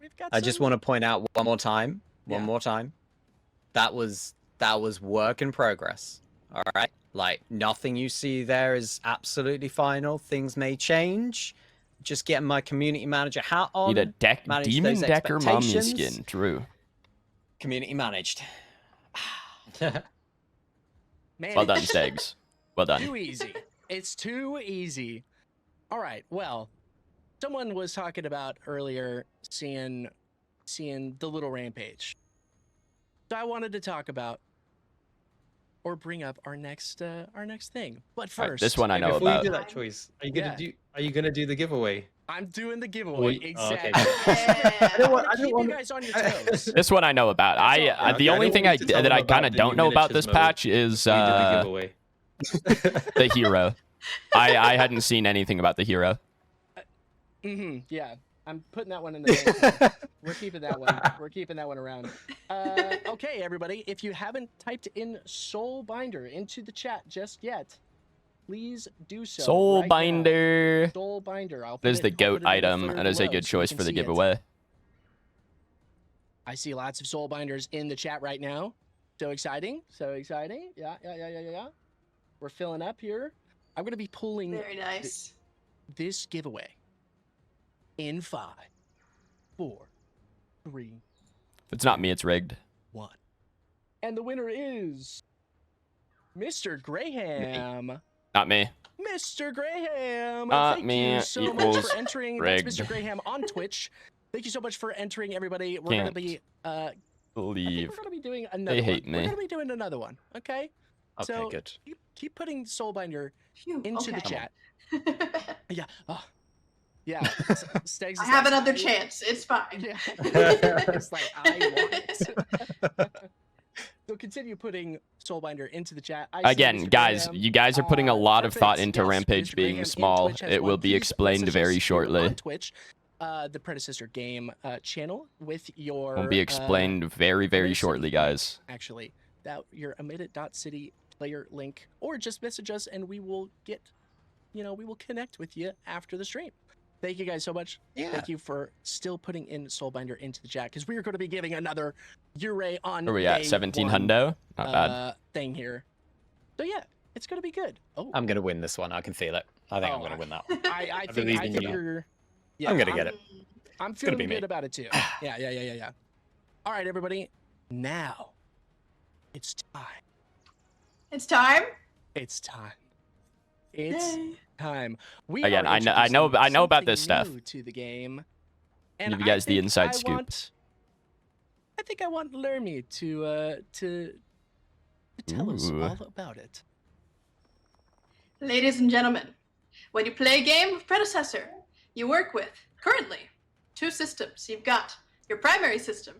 We've got I just some- want to point out one more time. One Yeah. more time. That was work in progress. All right. Like nothing you see there is absolutely final. Things may change. Just getting my community manager hat on. Need a deck manage demon those decker mommy expectations. skin. True. Community managed. Man, Well done, Stegs. Well done. Too easy. It's too easy. All right. Well, someone was talking about earlier seeing the little rampage. So I wanted to talk about or bring up our next thing. But All right, first, this one I know Before about. you do that choice, are you gonna do the giveaway? I'm doing the Oh, giveaway. okay. Exactly. Yeah. I want to I don't keep want- you guys on your toes. This one I know about. That's all. The Okay, only don't thing want you to tell that them I kind about of the don't new know about this miniatures mode. patch is You did the giveaway. the hero. I hadn't seen anything about the hero. Yeah. I'm putting that one in the bank. We're keeping that one. We're keeping that one around. Okay, everybody. If you haven't typed in Soul Binder into the chat just yet, please do so. Soul right now. Binder. Soul Binder. I'll put That is it- the I'll goat put it in the item. footer That is a below good so you choice can for the see it. giveaway. I see lots of Soul Binders in the chat right now. So exciting. So exciting. Yeah. We're filling up here. I'm gonna be pulling Very nice. this giveaway in 5, 4, 3, If it's not me, it's rigged. 1. And the winner is Mr. Graham. Not me. Mr. Graham. Not Thank me you so much equals for entering. rigged. That's Mr. Graham on Twitch. Thank you so much for entering, everybody. We're gonna Can't be I think believe. we're gonna be doing another hate one. me. We're gonna be doing another one. Okay. Okay, So good. keep putting Soulbinder Phew, into the okay. chat. Yeah. Oh. Yeah. Stegs I is have like, another chance. It's fine. Yeah. It's like I want. So continue putting Soulbinder into the chat. I see Again, Mr. guys, Graham. you guys are putting a lot of thought Perfect. into Yes, Rampage Mr. being Graham in small. Twitch has It will won. be Please explained message very us here shortly. on Twitch, the Predecessor Game channel with your. Will be explained very, very listen. shortly, guys. Actually, that your Amidit.city player link, or just message us and we will get, we will connect with you after the stream. Thank you guys so much. Yeah. Thank you for still putting in Soulbinder into the chat, because we are going to be giving another Yurei on Where are we at? day 17 one, hundo? Not bad. thing here. So yeah, it's going to be good. Oh, I'm gonna win this one. I can feel it. I think I'm Oh, gonna win that one. I believe think in you. you're. Yeah, I'm gonna get it. I'm gonna feeling be me. good about it too. Yeah. All right, everybody. Now, it's time. It's time. It's time. It's Yay. time. We Again, are I know introducing about this something stuff. new to the game. Give you I guys the think inside I scoop. I think I want Lermy to tell us Ooh. all about it. Ladies and gentlemen, when you play a game of Predecessor, you work with, currently, 2 systems. You've got your primary system,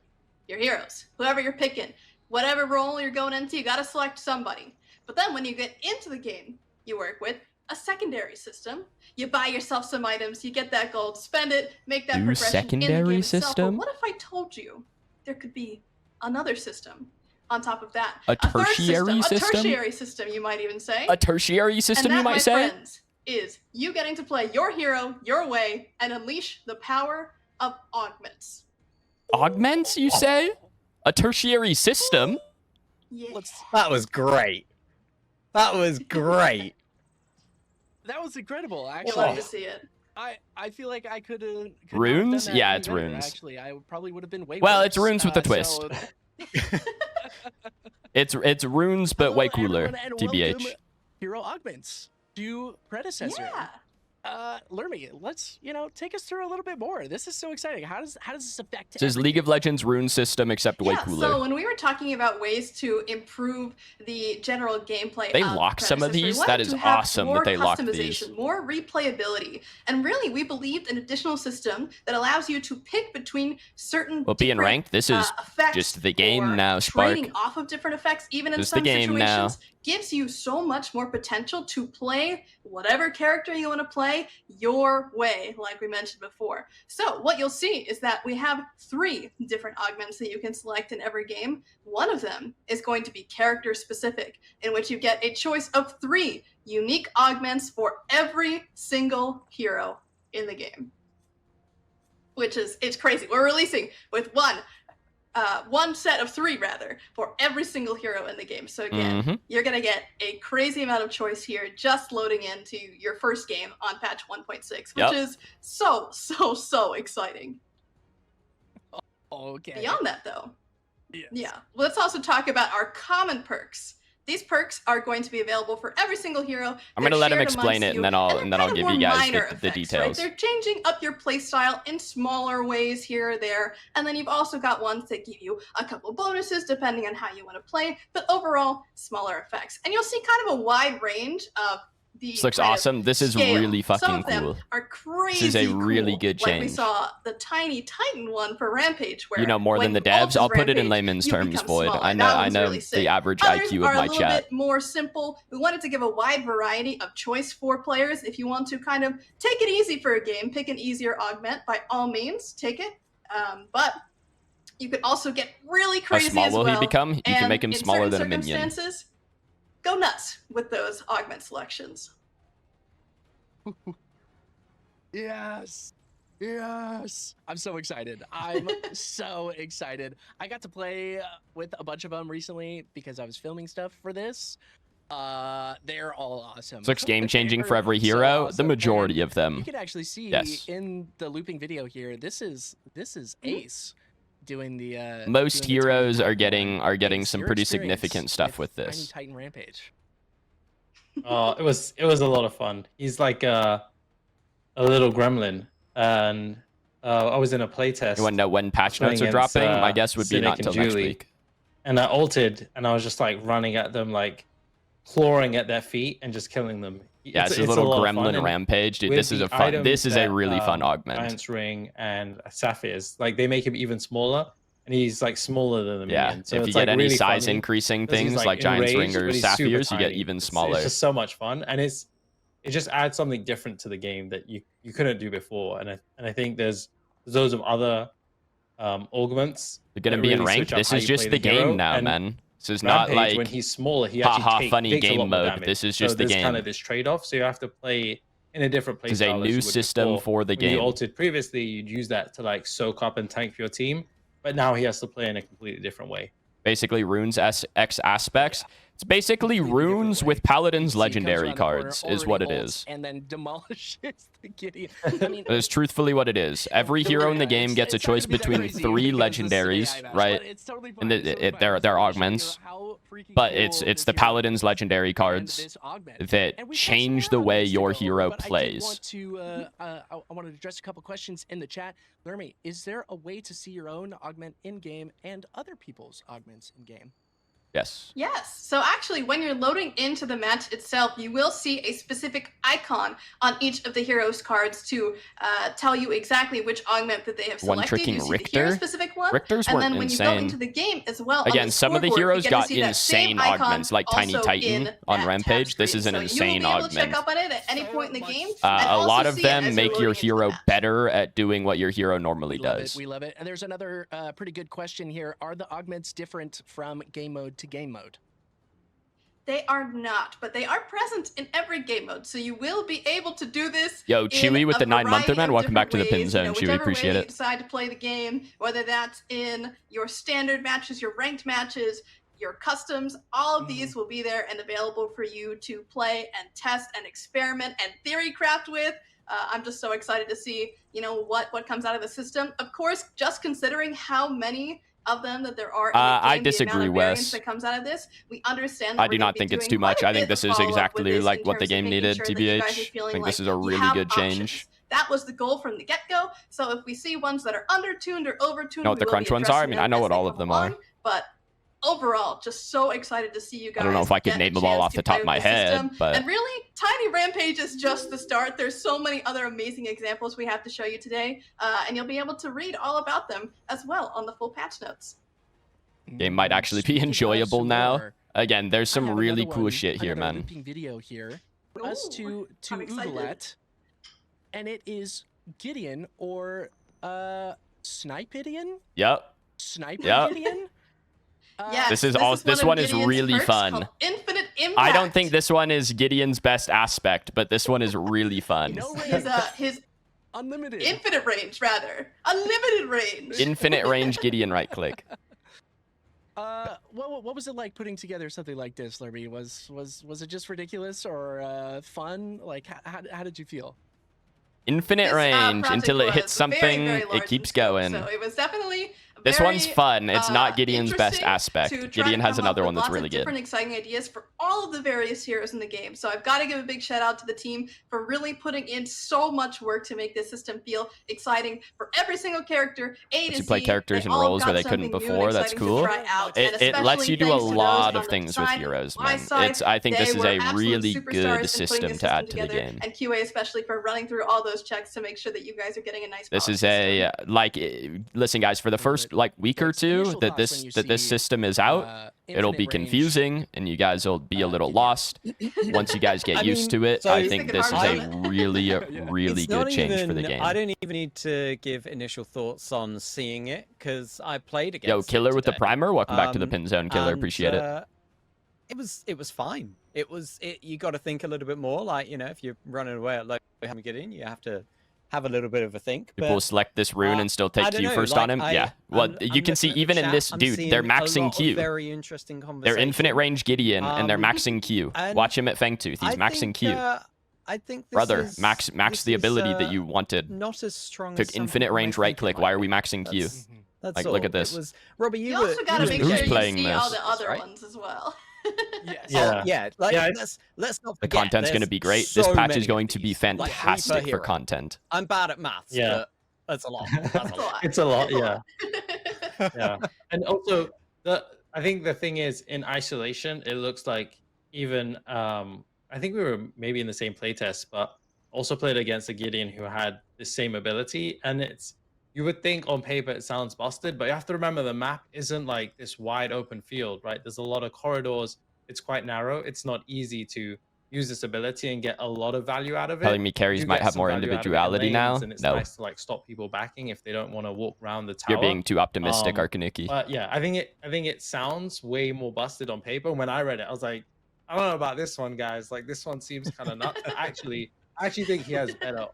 your heroes, whoever you're picking, whatever role you're going into, you gotta select somebody. But then when you get into the game, you work with a secondary system. You buy yourself some items, you get that gold, spend it, make that New progression in the secondary game itself. system? But what if I told you there could be another system on top of that? A third tertiary system? system? A tertiary system, you might even say. A tertiary system, and that, you might my say? friends, is you getting to play your hero your way and unleash the power of augments. Augments, you say? A tertiary system? Yeah. That was great. That was great. That was incredible, You'll actually. love to see it. I feel like I could have. Runes? Yeah, it's runes. Actually, I probably would have been way. Well, worse. it's runes with a twist. So, It's runes, but way hello, cooler. everyone, and TBH. welcome, Hero Augments to Predecessor. Yeah. Lermy, let's take us through a little bit more. This is so exciting. How does this affect? This is League of Legends rune system, except way cooler. So when we were talking about ways to improve the general gameplay, They of lock some of Predecessor, we these? wanted That is to have awesome that more they locked these. customization, more replayability, and really we believed an additional system that allows you to pick between certain. Well, being different, ranked, this is effects just the game or now, Spark. Trading off of different effects, even in Just the some game now. situations, gives you so much more potential to play whatever character you want to play your way, like we mentioned before. So what you'll see is that we have 3 different augments that you can select in every game. One of them is going to be character specific, in which you get a choice of 3 unique augments for every single hero in the game. Which is, it's crazy. We're releasing with one set of 3 rather for every single hero in the game. So again, you're gonna get a crazy amount of choice here just loading into your first game on patch 1.6, which is so exciting. Okay. Beyond that though, Yes. yeah, let's also talk about our common perks. These perks are going to be available for every single hero. I'm gonna let him They're shared explain amongst it, you, and then I'll they're give kind you of more guys minor the effects, details. Right? They're changing up your playstyle in smaller ways here or there, and then you've also got ones that give you a couple bonuses depending on how you want to play, but overall, smaller effects. And you'll see kind of a wide range of the This looks kind of awesome. This is scale. really Some fucking of them cool. are crazy This is a really cool. good Like we change. saw the tiny Titan one for Rampage, where You know more than when the you devs. ult I'll put it in Rampage, layman's you terms, become Void. smaller. I That one's know really sick. the average Others IQ are of my a little chat. bit more simple. We wanted to give a wide variety of choice for players. If you want to kind of take it easy for a game, pick an easier augment. By all means, take it. But you could also get really How crazy small as will well. he become? You can and make him in smaller certain than a minion. circumstances, go nuts with those augment selections. Yes. Yes. I'm so excited. I'm so excited. I got to play with a bunch of them recently because I was filming stuff for this. They're all awesome. This looks game changing They're for every so hero. awesome. The majority And of them. you can actually see Yes. in the looping video here. This is Ace doing the Most doing the Tiny heroes are Titan getting Ace, some your pretty experience significant stuff with this. Tiny Titan Rampage. Oh, it was a lot of fun. He's like a little gremlin, and I was in a playtest. You want to know when patch playing notes are against, dropping? My guess would be Cynic not and till next Julie. week. And I ulted, and I was just like running at them, like clawing at their feet and just killing them. Yeah, it's a lot little of fun, gremlin and rampage, dude. with This is the a fun. items This is a that, really fun augment. Giant's Ring and Sapphires, like they make him even smaller, and he's like smaller than the Yeah, minion. So if you it's get like any really size funny, increasing 'cause he's, things like Giant's Ring enraged, or but he's super Sapphires, you get tiny. even It's smaller. just so much fun, and it just adds something different to the game that you couldn't do before. And I think there's loads of other augments. You're gonna that be in really ranked. switch up This how is you just play the hero, game now, and man. This is not Rampage, like when he's smaller, he haha, actually funny takes a game lot more mode. damage. This is So just the there's kind game. of this trade-off, so you have to play in a different play This is a style as new you would system before. for the When you game. ulted previously, you'd use that to like soak up and tank for your team, but now he has to play in a completely different way. Basically, runes X aspects. It's basically Completely different runes way. with Paladin's See, he comes legendary around the corner, cards, is what it already ults, is. and then demolishes the Gideon. I mean, That is truthfully what it is. Every hero in the game gets a it's not choice gonna be that between crazy 3 because this is an AI legendaries, match, right? but it's totally fine, And it's totally fine. they're Just wanted to show you augments, how freaking but cool it's this the hero Paladin's is legendary and cards this augment. that And we touched change on the it way moments your ago, hero but I did plays. want to, I wanted to address a couple questions in the chat. Lermy, is there a way to see your own augment in game and other people's augments in game? Yes. Yes. So actually, when you're loading into the match itself, you will see a specific icon on each of the heroes' cards to tell you exactly which augment that they have One selected. tricking You see the Richter? hero-specific one, Richters and weren't then when you go insane. into the game as well. on Again, the some of the scoreboard, heroes you get to got see that same insane icon augments, like Tiny also Titan in on that Rampage. tab This is an screen. insane So you will be able to check augment. up on it at any point in the game. and A also lot of see it them as make you're your loading into the hero match. better at doing what your hero normally We love does. it. We love it. And there's another pretty good question here. Are the augments different from game mode to game mode? They are not, but they are present in every game mode, so you will be able to do this. Yo, in Chewy with a the 9-monther, variety man. of Welcome back to the different pin ways, zone, Chewy. whichever Appreciate way you it. decide to play the game, whether that's in your standard matches, your ranked matches, your customs, all of these will be there and available for you to play and test and experiment and theory craft with. I'm just so excited to see, what comes out of the system. Of course, just considering how many of them that there are in the game, I the disagree, amount of variance Wes. that comes out of this, we understand that I we're do gonna not be think it's doing too much. quite a I think bit this of is follow-up with exactly this like in what the terms of game making needed, sure that you guys are TBH. I feeling think this like is a you really have good options. change. That was the goal from the get-go. So if we see ones that are under-tuned or over-tuned, Know what the we will crunch be ones are? I addressing mean, I them know as what they all of come them are. along, but overall, just so excited to see you guys. I don't know if I could get a name them all chance off to the top play of my with the head, system. but And really, Tiny Rampage is just the start. There's so many other amazing examples we have to show you today, and you'll be able to read all about them as well on the full patch notes. game might actually be Speaking of enjoyable some now. more, Again, there's I some have really another cool one, shit here, another man. looping video here for us Ooh, to I'm excited. ooglet, and it is Gideon or Snipidion? Yep. Sniper Yep. Gideon? Yes, This is one one of is Gideon's really perks fun. called Infinite Impact. I don't think this one is Gideon's best aspect, but this one is really fun. No his range. his Unlimited. infinite range, rather unlimited range. Infinite range Gideon right click. What was it like putting together something like this, Lerby? Was it just ridiculous or fun? Like, how did you feel? Infinite This, range project until it was hits very, something, very it large keeps in scope, going. So it was definitely This very, one's fun. It's not Gideon's best interesting aspect. to try Gideon to has come up another with one that's lots really of good. different exciting ideas for all of the various heroes in the game. So I've got to give a big shout out to the team for really putting in so much work to make this system feel exciting for every single character. A to You play Z, characters they in all roles where got they couldn't something new and before. That's exciting to cool. try out, and It lets especially you do a thanks to those lot on of the things with design heroes, Y man. side. I think this They is were a absolute really superstars in good putting system this to add to the together, game. and QA especially for running through all those checks to make sure that you guys are getting a nice. This polished is a system. listen, guys. For the first week or What's two initial that thoughts when this you see, system is out, it'll be infinite range? confusing, and you guys will be a little Gideon. lost. Once you guys get I used mean, to it, so- I Just think think this is hard a about it. really, really It's good not change for the even- game. I don't even need to give initial thoughts on seeing it because I played against. Yo, it Killer with the today. primer. Welcome back to the Um, pin zone, Killer. and, Appreciate it. It was fine. You got to think a little bit more. Like, if you're running away at low, you get in. You have to have a little bit of a think. People will But select this rune and still I take don't Q know, first like, on him. Yeah. Well, I'm you can see looking at even the in chat, this I'm dude, seeing they're a maxing lot of Q. very interesting They're conversation. infinite range Gideon, and they're Um, maxing Q. and Watch him at Fangtooth. He's I maxing think, Q. I think this Brother, is, max this the is, ability that you wanted. not as strong Took as some infinite people may range think right it click. might Why are we be. maxing Q? That's, that's Like, all. look at this. It was, Robbie, You also got to who's- make who's sure you playing see all this? the other Right? ones as well. Yes. Yeah. Oh, yeah, like, Yeah, let's not The forget, content's going to there's be great. This so patch many is going of to be these, like, 3 per fantastic for hero. content. I'm bad at maths, Yeah. but that's a lot. That's a lot. It's a lot, It's a yeah. lot. Yeah. And also, I think the thing is, in isolation, it looks like even I think we were maybe in the same playtest, but also played against a Gideon who had the same ability, and it's, you would think on paper it sounds busted, but you have to remember the map isn't like this wide open field, right? There's a lot of corridors. It's quite narrow. It's not easy to use this ability and get a lot of value out of it. Telling me carries You might get have some more value out of it in individuality now? lanes, and it's No. nice to like stop people backing if they don't want to walk around the tower. You're being too optimistic, Um, Arkaniki. But yeah, I think it sounds way more busted on paper. When I read it, I was like, I don't know about this one, guys. Like, this one seems kind of nuts. I actually think he has better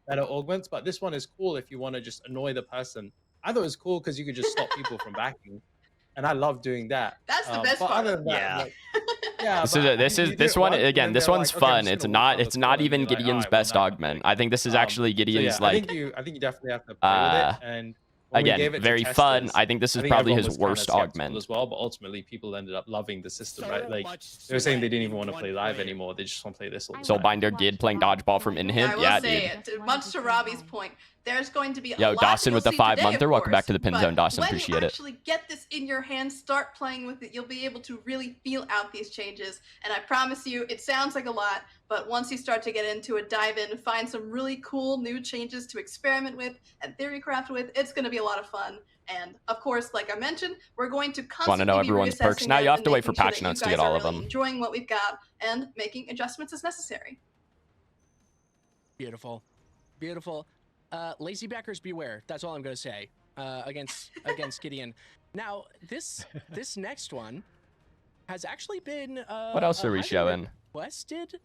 augments, but this one is cool if you want to just annoy the person. I thought it was cool because you could just stop people from backing, and I love doing that. That's the best but part. other than that, Yeah. like, yeah. This but is you do this it one once, and again. then This they're one's like, okay, I'm fun. just It's gonna walk not. around It's the not corner and even be like, Gideon's "Alright, well, best now I'm augment. like-" I think this is actually So Gideon's yeah, like I think you definitely have to play with it. And when we gave again it to very fun. testers, I think this is think probably everyone his was kinda worst skeptical augment. as well. But ultimately, people ended up loving the system, right? Like they were saying they didn't even want to play live anymore. They just want to play this all the time. Soulbinder Gid playing dodgeball from in I hint. will Yeah, say, dude. much to Robbie's point, there's going to be a Yo, lot Dawson you'll with the see 5-monther. today, of Welcome back to course, the Pin but Zone, Dawson. when Appreciate you it. actually get this in your hands, start playing with it, you'll be able to really feel out these changes. And I promise you, it sounds like a lot, but once you start to get into it, dive in, find some really cool new changes to experiment with and theorycraft with, it's going to be a lot of fun. And of course, like I mentioned, we're going to constantly know be everyone's perks? reassessing Now them you have and to wait for making sure patch that you notes to guys get all are of really them. enjoying what we've got and making adjustments as necessary. Beautiful. Beautiful. Lazy backers beware. That's all I'm going to say against Gideon. Now, this next one has actually been What else a are we highly showing? requested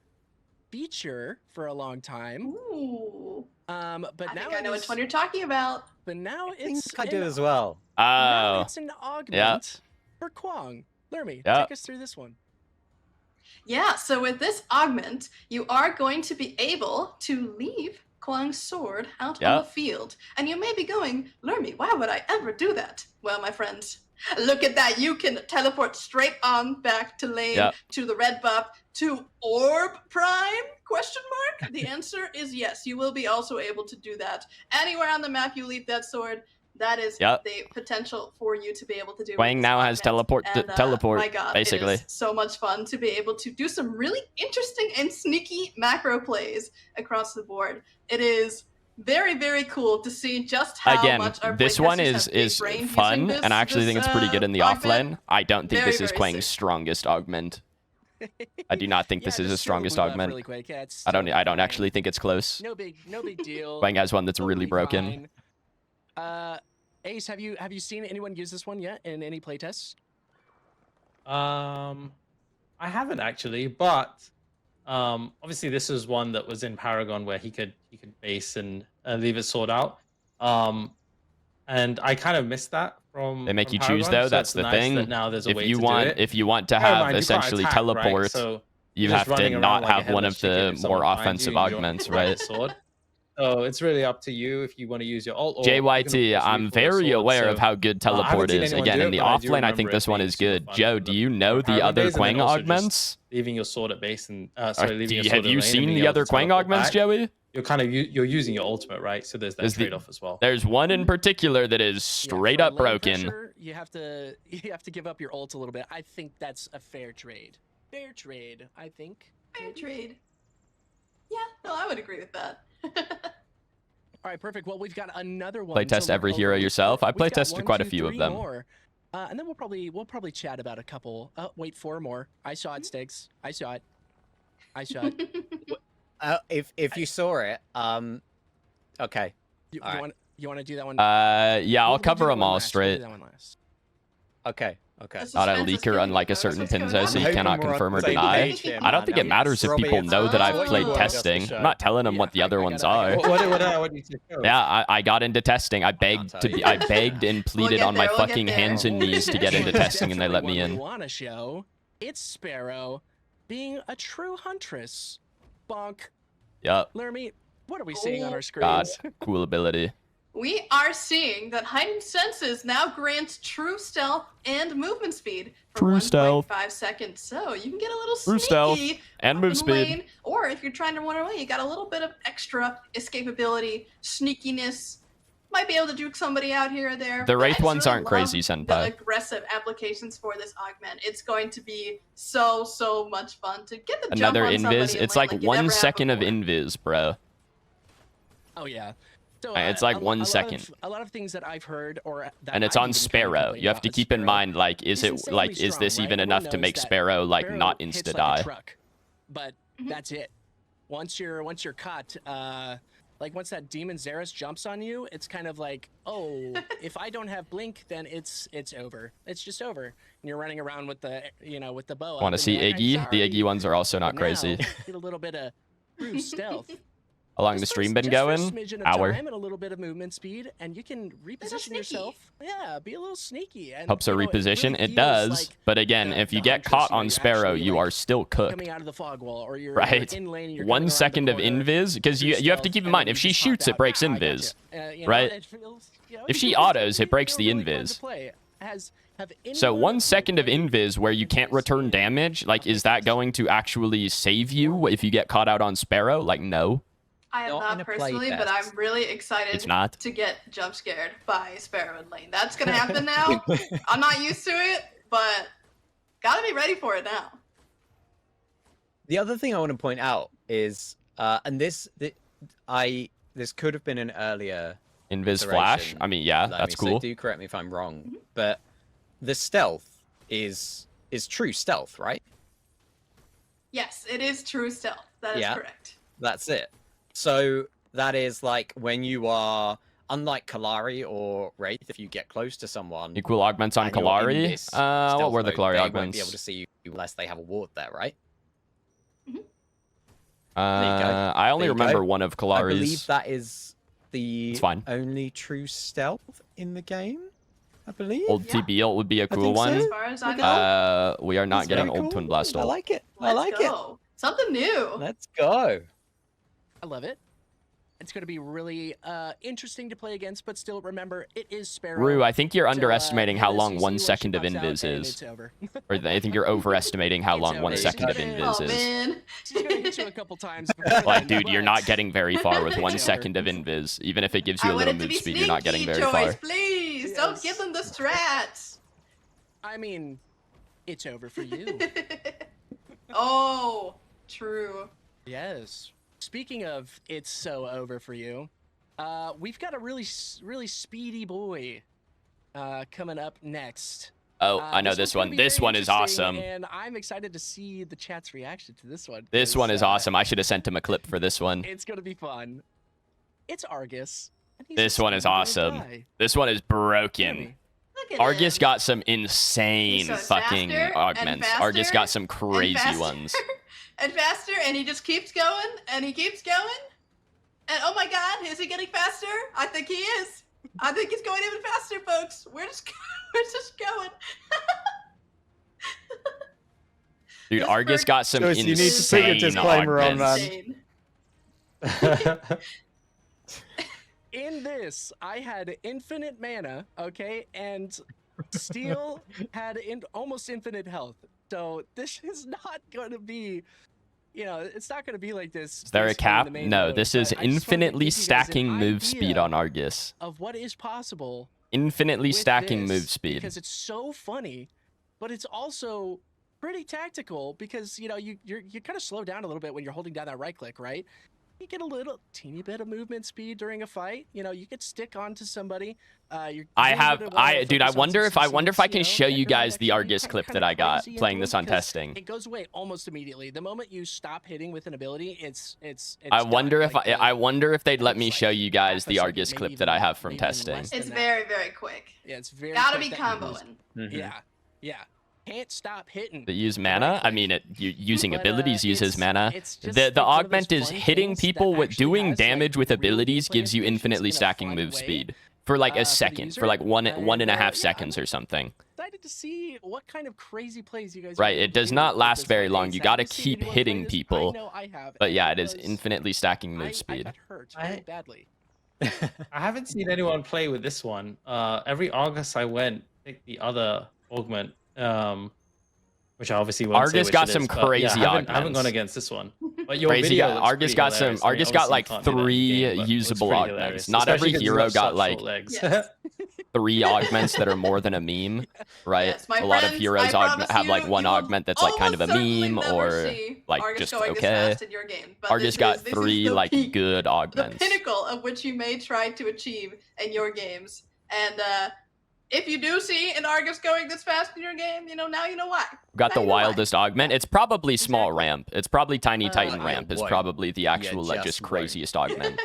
feature for a long time. Ooh. But I now think I know it which is- one you're talking about. But now I think it's I do an- as well. now Oh, it's an augment for Kwang. Lermy, Yeah. take us through this one. Yeah, so with this augment, you are going to be able to leave Kwang's sword out on Yep. the field. And you may be going, Lermy, why would I ever do that? Well, my friends, look at that. You can teleport straight on back to lane, Yep. to the red buff, to Orb Prime? Question mark? The answer is yes. You will be also able to do that. Anywhere on the map you leave that sword, that is Yep. the potential for you to be able to do. with Kwang this now has augment. teleport, My God, basically. it is so much fun to be able to do some really interesting and sneaky macro plays across the board. It is very, very cool to see just how Again, much our this one playtesters is have big is brain using fun, this- and I actually this, think it's pretty good in the augment. offlane. I don't think Very, this is very Kwang's sick. strongest augment. I do not think this Yeah, is his just throw the strongest blue buff augment. really quick. Yeah, it's I don't totally fine. actually think it's close. No big deal. Kwang has one that's really Totally broken. fine. Ace, have you seen anyone use this one yet in any playtests? I haven't actually, but obviously this is one that was in Paragon where he could base and leave his sword out. And I kind of missed that from. They make from you choose Paragon, though. so That's it's the nice thing. that now there's a way to do it. If you want to Bear in have mind, you can't essentially attack, teleport, right? So you you're have just to running around not like a have one headless of the chicken if more someone finds offensive you and you don't augments, have a right? sword. So it's really up to you if you want to use your ult. Or you can, of JYT, course, I'm reach for your very sword, aware so- of how good I haven't teleport seen is. anyone Again, do in it, the but I do offlane, I remember think it this one being is super good. fun Joe, for do the- you know for the Paragon other days, and then Kwang also just augments? leaving your sword at base and Or leaving your sword have at you lane and seen being the able other to Kwang teleport augments, back. Joey? You're using your ultimate, right? So there's that There's the- trade-off as well. There's one in particular that is straight for up lane broken. pressure, you have to give up your ult a little bit. I think that's a fair trade. Fair trade, I think. Fair trade. Yeah, no, I would agree with that. All right, perfect. Well, we've got another one. Playtest to look every hero over. yourself? I We've got playtested one, quite a two, few of three them. more. And then we'll probably chat about a couple. Oh, wait, 4 more. I saw it, Stiggs. I saw it. If you saw it, okay. You All right. want to do that one? Yeah, I'll We'll do cover that them one all last. We'll straight. do that one last. Okay. Okay. The Not a suspense is leaker, killing unlike me, a folks. certain What's going Pinzo, on? so you hoping cannot we're on confirm or the same deny. page here, I don't man. think it matters if Robbie, people know that I've oh, played you testing. I'm not telling them what the other ones are. What did you say? Yeah, I got into testing. I begged tell to you. be. I begged and pleaded get on my there, we'll get fucking there. hands and knees to get into testing, and they let me Definitely in. what we want to show. It's Sparrow being a true huntress. Bonk. Yup. Lermy, what are we seeing on our God, screens? cool ability. We are seeing that heightened senses now grants true stealth and movement speed for True stealth. 1.5 seconds. So you can get a little True sneaky stealth and up move in the speed. lane, or if you're trying to run away, you got a little bit of extra escapability, sneakiness. Might be able to juke somebody out here or there. The but I Wraith just ones really aren't love crazy, the Senpai. aggressive applications for this augment. It's going to be so much fun to get the Another jump on somebody invis. in It's lane like you never 1 have second of before. invis, bro. Oh yeah. So, It's like 1 a second. lot of things that I've heard, or that And it's I've on even kind of Sparrow. complained You have about to with keep in Sparrow. mind, like, is It's it insanely like, is this strong, even right? enough Everyone to knows make that Sparrow like Sparrow not hits insta like a die? truck, but that's it. Once you're caught, like once that demon Xeris jumps on you, it's kind of like, oh, if I don't have blink, then it's over. It's just over. And you're running around with the with the bow. Want to see Iggy? The Iggy ones are also not crazy. Get a little bit of true stealth. How long the Just for- stream been just for a going? smidgen of Hour. time and a little bit of movement speed, and you can reposition sneaky. yourself. Yeah, be a little sneaky. And, Helps her you know, reposition. really It feels does. like But again, the- if you the get huntress, caught you know, on you're Sparrow, actually, you like, are still cooked. coming out of the fog wall, or you're Right. in lane. You're 1 coming around second the of corner, invis, because true you have to stealth, keep in and mind, then if you she just shoots, hop it breaks out. Ah, I got invis. you. You know, right? it feels, If it she feels autos, it breaks the really fun to invis. play. Have So anyone 1 second of played invis where you can't invis return in damage, like, is that Augments? going to actually save you if you get caught out on Sparrow? Like, no. I have Not in not a play personally, but test. I'm really excited It's not. to get jump scared by Sparrow in lane. That's gonna happen now. I'm not used to it, but gotta be ready for it now. The other thing I want to point out is, and this could have been an earlier Invis flash? iteration, I mean, yeah, Lemmy, that's so cool. do correct me if I'm wrong, but the stealth is true stealth, right? Yes, it is true stealth. That is Yeah. correct. That's it. So that is like when you are, unlike Kalari or Wraith, if you get close to someone. Equal augments on and you're in Kalari? this What stealth were the mode, Kalari they won't augments? be able to see you unless they have a ward there, right? I only There you remember go. one of I believe Kalari's. that is the It's fine. only true stealth in the game. I believe. Old Yeah. TB ult would be a cool think so. one. As far as I know. We are not It's getting very old cool. Twin Blast I ult. like it. I Let's like it. go. Something new. Let's go. I love it. It's going to be really interesting to play against, but still remember, it is Sparrow. Rue, I think you're So, underestimating how hit us, long you 1 see second of when she pops out, invis and is. It's over. Or I think you're overestimating how It's long over. 1 She's second of gonna- invis Oh is. man. She's going to hit you a couple times. before Like, then, dude, you're but- not getting very far with 1 It's second of over. invis. Even if it gives you I a want little it to move be speed, sneaky, you're not getting very Joyce, far. please. Don't Yes. give them the strats. I mean, it's over for you. Oh, true. Yes. Speaking of it's so over for you, we've got a really speedy boy coming up next. Oh, I know one's this gonna one. be This very one is interesting, awesome. And I'm excited to see the chat's reaction to this one. This 'cause, one is awesome. I should have sent him a clip for this one. It's going to be fun. It's Argus. and he's a This one is speedy little awesome. guy. This one is broken. Really. Look at Argus him. got some insane So fucking faster and augments. Argus faster got some and crazy faster ones. and faster, and he just keeps going, and he keeps going. And oh my god, is he getting faster? I think he is. I think he's going even faster, folks. We're just going. Dude, This Argus bird- got some Joyce, you need to put your insane disclaimer on, augments. man. Insane. In this, I had infinite mana, okay, and Steel had almost infinite health. So this is not going to be, it's not going to be like this. Is there a peaceful in cap? the main No, mode, this but is I just wanted to infinitely give you guys an stacking move speed idea on Argus. of what is possible. Infinitely with stacking this, move speed. because it's so funny, but it's also pretty tactical because you kind of slow down a little bit when you're holding down that right click, right? You get a little teeny bit of movement speed during a fight. You could stick onto somebody. Dude, I wonder if I can show you guys the Argus clip that I got crazy playing into this it on because testing. It goes away almost immediately. The moment you stop hitting with an ability, it's I done. wonder if Like, I wonder if they'd let me it's show like you guys half a the second, Argus maybe clip that I even- have from maybe even testing. less than It's that. very, very quick. Yeah, it's very Gotta quick be that you lose. comboing. Mhm. Yeah. Yeah. Can't stop hitting. That use mana. I mean, using But, abilities uses it's- mana. it's just The like one of those augment is fun hitting things that people with actually doing has, like, damage with real abilities gameplay gives you implications infinitely in a stacking fun move way, speed for like for a the second, user, for like one and a half yeah, seconds or something. Excited to see what kind of crazy plays you guys. Right, are it does not last very long. You gotta keep hitting people. I know I have. But and yeah, it is was- infinitely stacking move I speed. got hurt very badly. I haven't seen anyone play with this one. Every August I went, picked the other augment, which I obviously won't say Argus which got it some is, but crazy I haven't gone augments. against this one. But your Crazy video guy. looks Argus pretty got some. hilarious. I mean, Argus got obviously you like can't do that in the 3 game, but it looks usable pretty augments. hilarious, Not every especially 'cause you hero have got such like short legs. Yes. 3 augments that are more than a meme, right? Yes, my A lot of friends, heroes I promise have like you, one you will augment that's like kind of a almost certainly meme never or see like Argus just going this okay. fast in your game, but Argus got this is 3 the like peak, good the augments. pinnacle of which you may try to achieve in your games. And if you do see an Argus going this fast in your game, now you know why. Got Now the you know why. wildest augment. It's probably small Exactly. ramp. It's probably tiny Titan I ramp is won't. probably the actual like just just won't. craziest augment.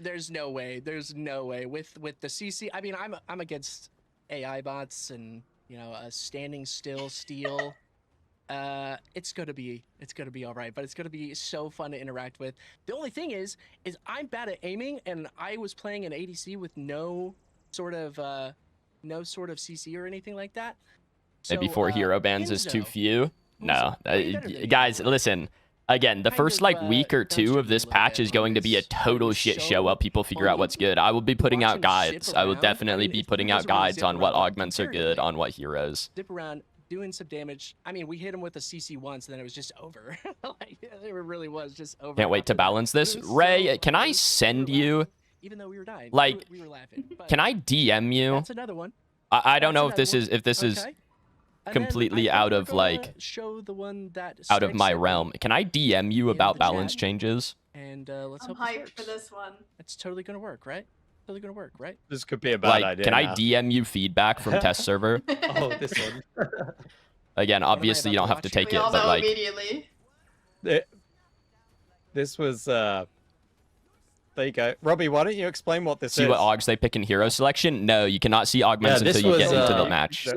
There's no way. There's no way with the CC. I mean, I'm against AI bots and a standing still steal. It's gonna be all right, but it's gonna be so fun to interact with. The only thing is I'm bad at aiming, and I was playing an ADC with no sort of CC or anything like that. Maybe So, 4 hero bans is too Pinzo, few. who's No, way better than guys, you, listen. Again, the kind first of, like week or 2 of dumpster this me a little patch bit is on going to be a this. I total was shit so show while people figure out what's good. I will be putting out watching him guides. zip I will around. I definitely mean, be if putting he out doesn't really guides zip on what around augments are good, on what heroes. Zip around doing some damage. I mean, we hit him with a CC once, and then it was just over. Like, it really was just over. Can't wait after to that. balance this. It was Ray, so can fun. I We were send laughing, you? even though we were dying? Like, we were laughing. But Can I DM you? That's another one. I don't That's know if this another is one. Okay. And then completely I think out we're of, gonna like, show the one that out of Strike my sent me, realm. Can I DM you in about the balance chat. changes? And let's I'm hope this hyped works. for this one. It's totally gonna work, right? Totally gonna work, right? This could be a bad Like, idea. can I now. DM you feedback from test server? Oh, this one. Again, am I obviously you about don't to have to watch? take We it, all but know like, immediately. This was. There you go, Robbie. Why don't you explain what this see is? what augs they pick in hero selection? No, you cannot see augments this until you get was, into the uh, match.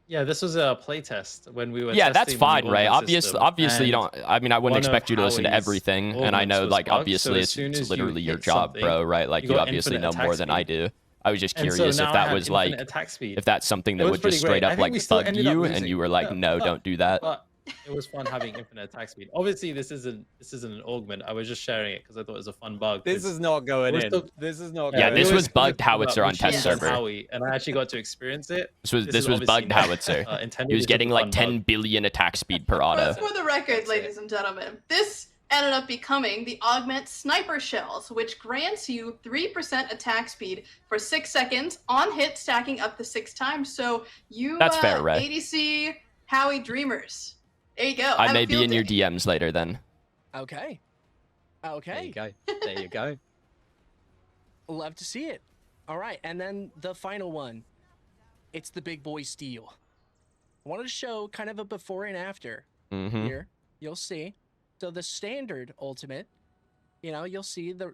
Yeah, this was a playtest when we were. Yeah, that's testing the fine, Ray. augment Obviously, system, obviously you and don't. I mean, I wouldn't one of expect you to listen to Howie's everything, and I augments know, was like, bugged, so obviously as it's soon as you literally your hit job, something, bro. Right? Like, you you got obviously know infinite more attack than I speed. do. I was just And so curious if now I that have was like, infinite attack speed. if that's something that It was would just pretty straight great. I up think like we still bug ended up you, and losing. you were like, no, don't do that. But it was fun having infinite attack speed. Obviously, this isn't an augment. I was just sharing it because I thought it was a fun bug. This is not going we're in. still- This is not. Yeah, going this in. was bugged howitzer on test Yes. server. Howie, and I actually got to experience it. This was is bugged obviously not, howitzer. intended. He was This is getting a like fun 10 bug. billion attack speed per auto. For the record, That's ladies and gentlemen, this ended up becoming the Augment Sniper Shells, which grants you 3% attack speed for 6 seconds on hit, stacking up to 6 times. So you, That's fair, Ray. ADC Howie Dreamers. There you go. I Have a may be field in your day. DMs later then. Okay. There Okay. you go. There you go. Love to see it. All right, and then the final one. It's the big boy steal. I wanted to show kind of a before and after Mm-hmm. here. You'll see. So the standard ultimate, you'll see the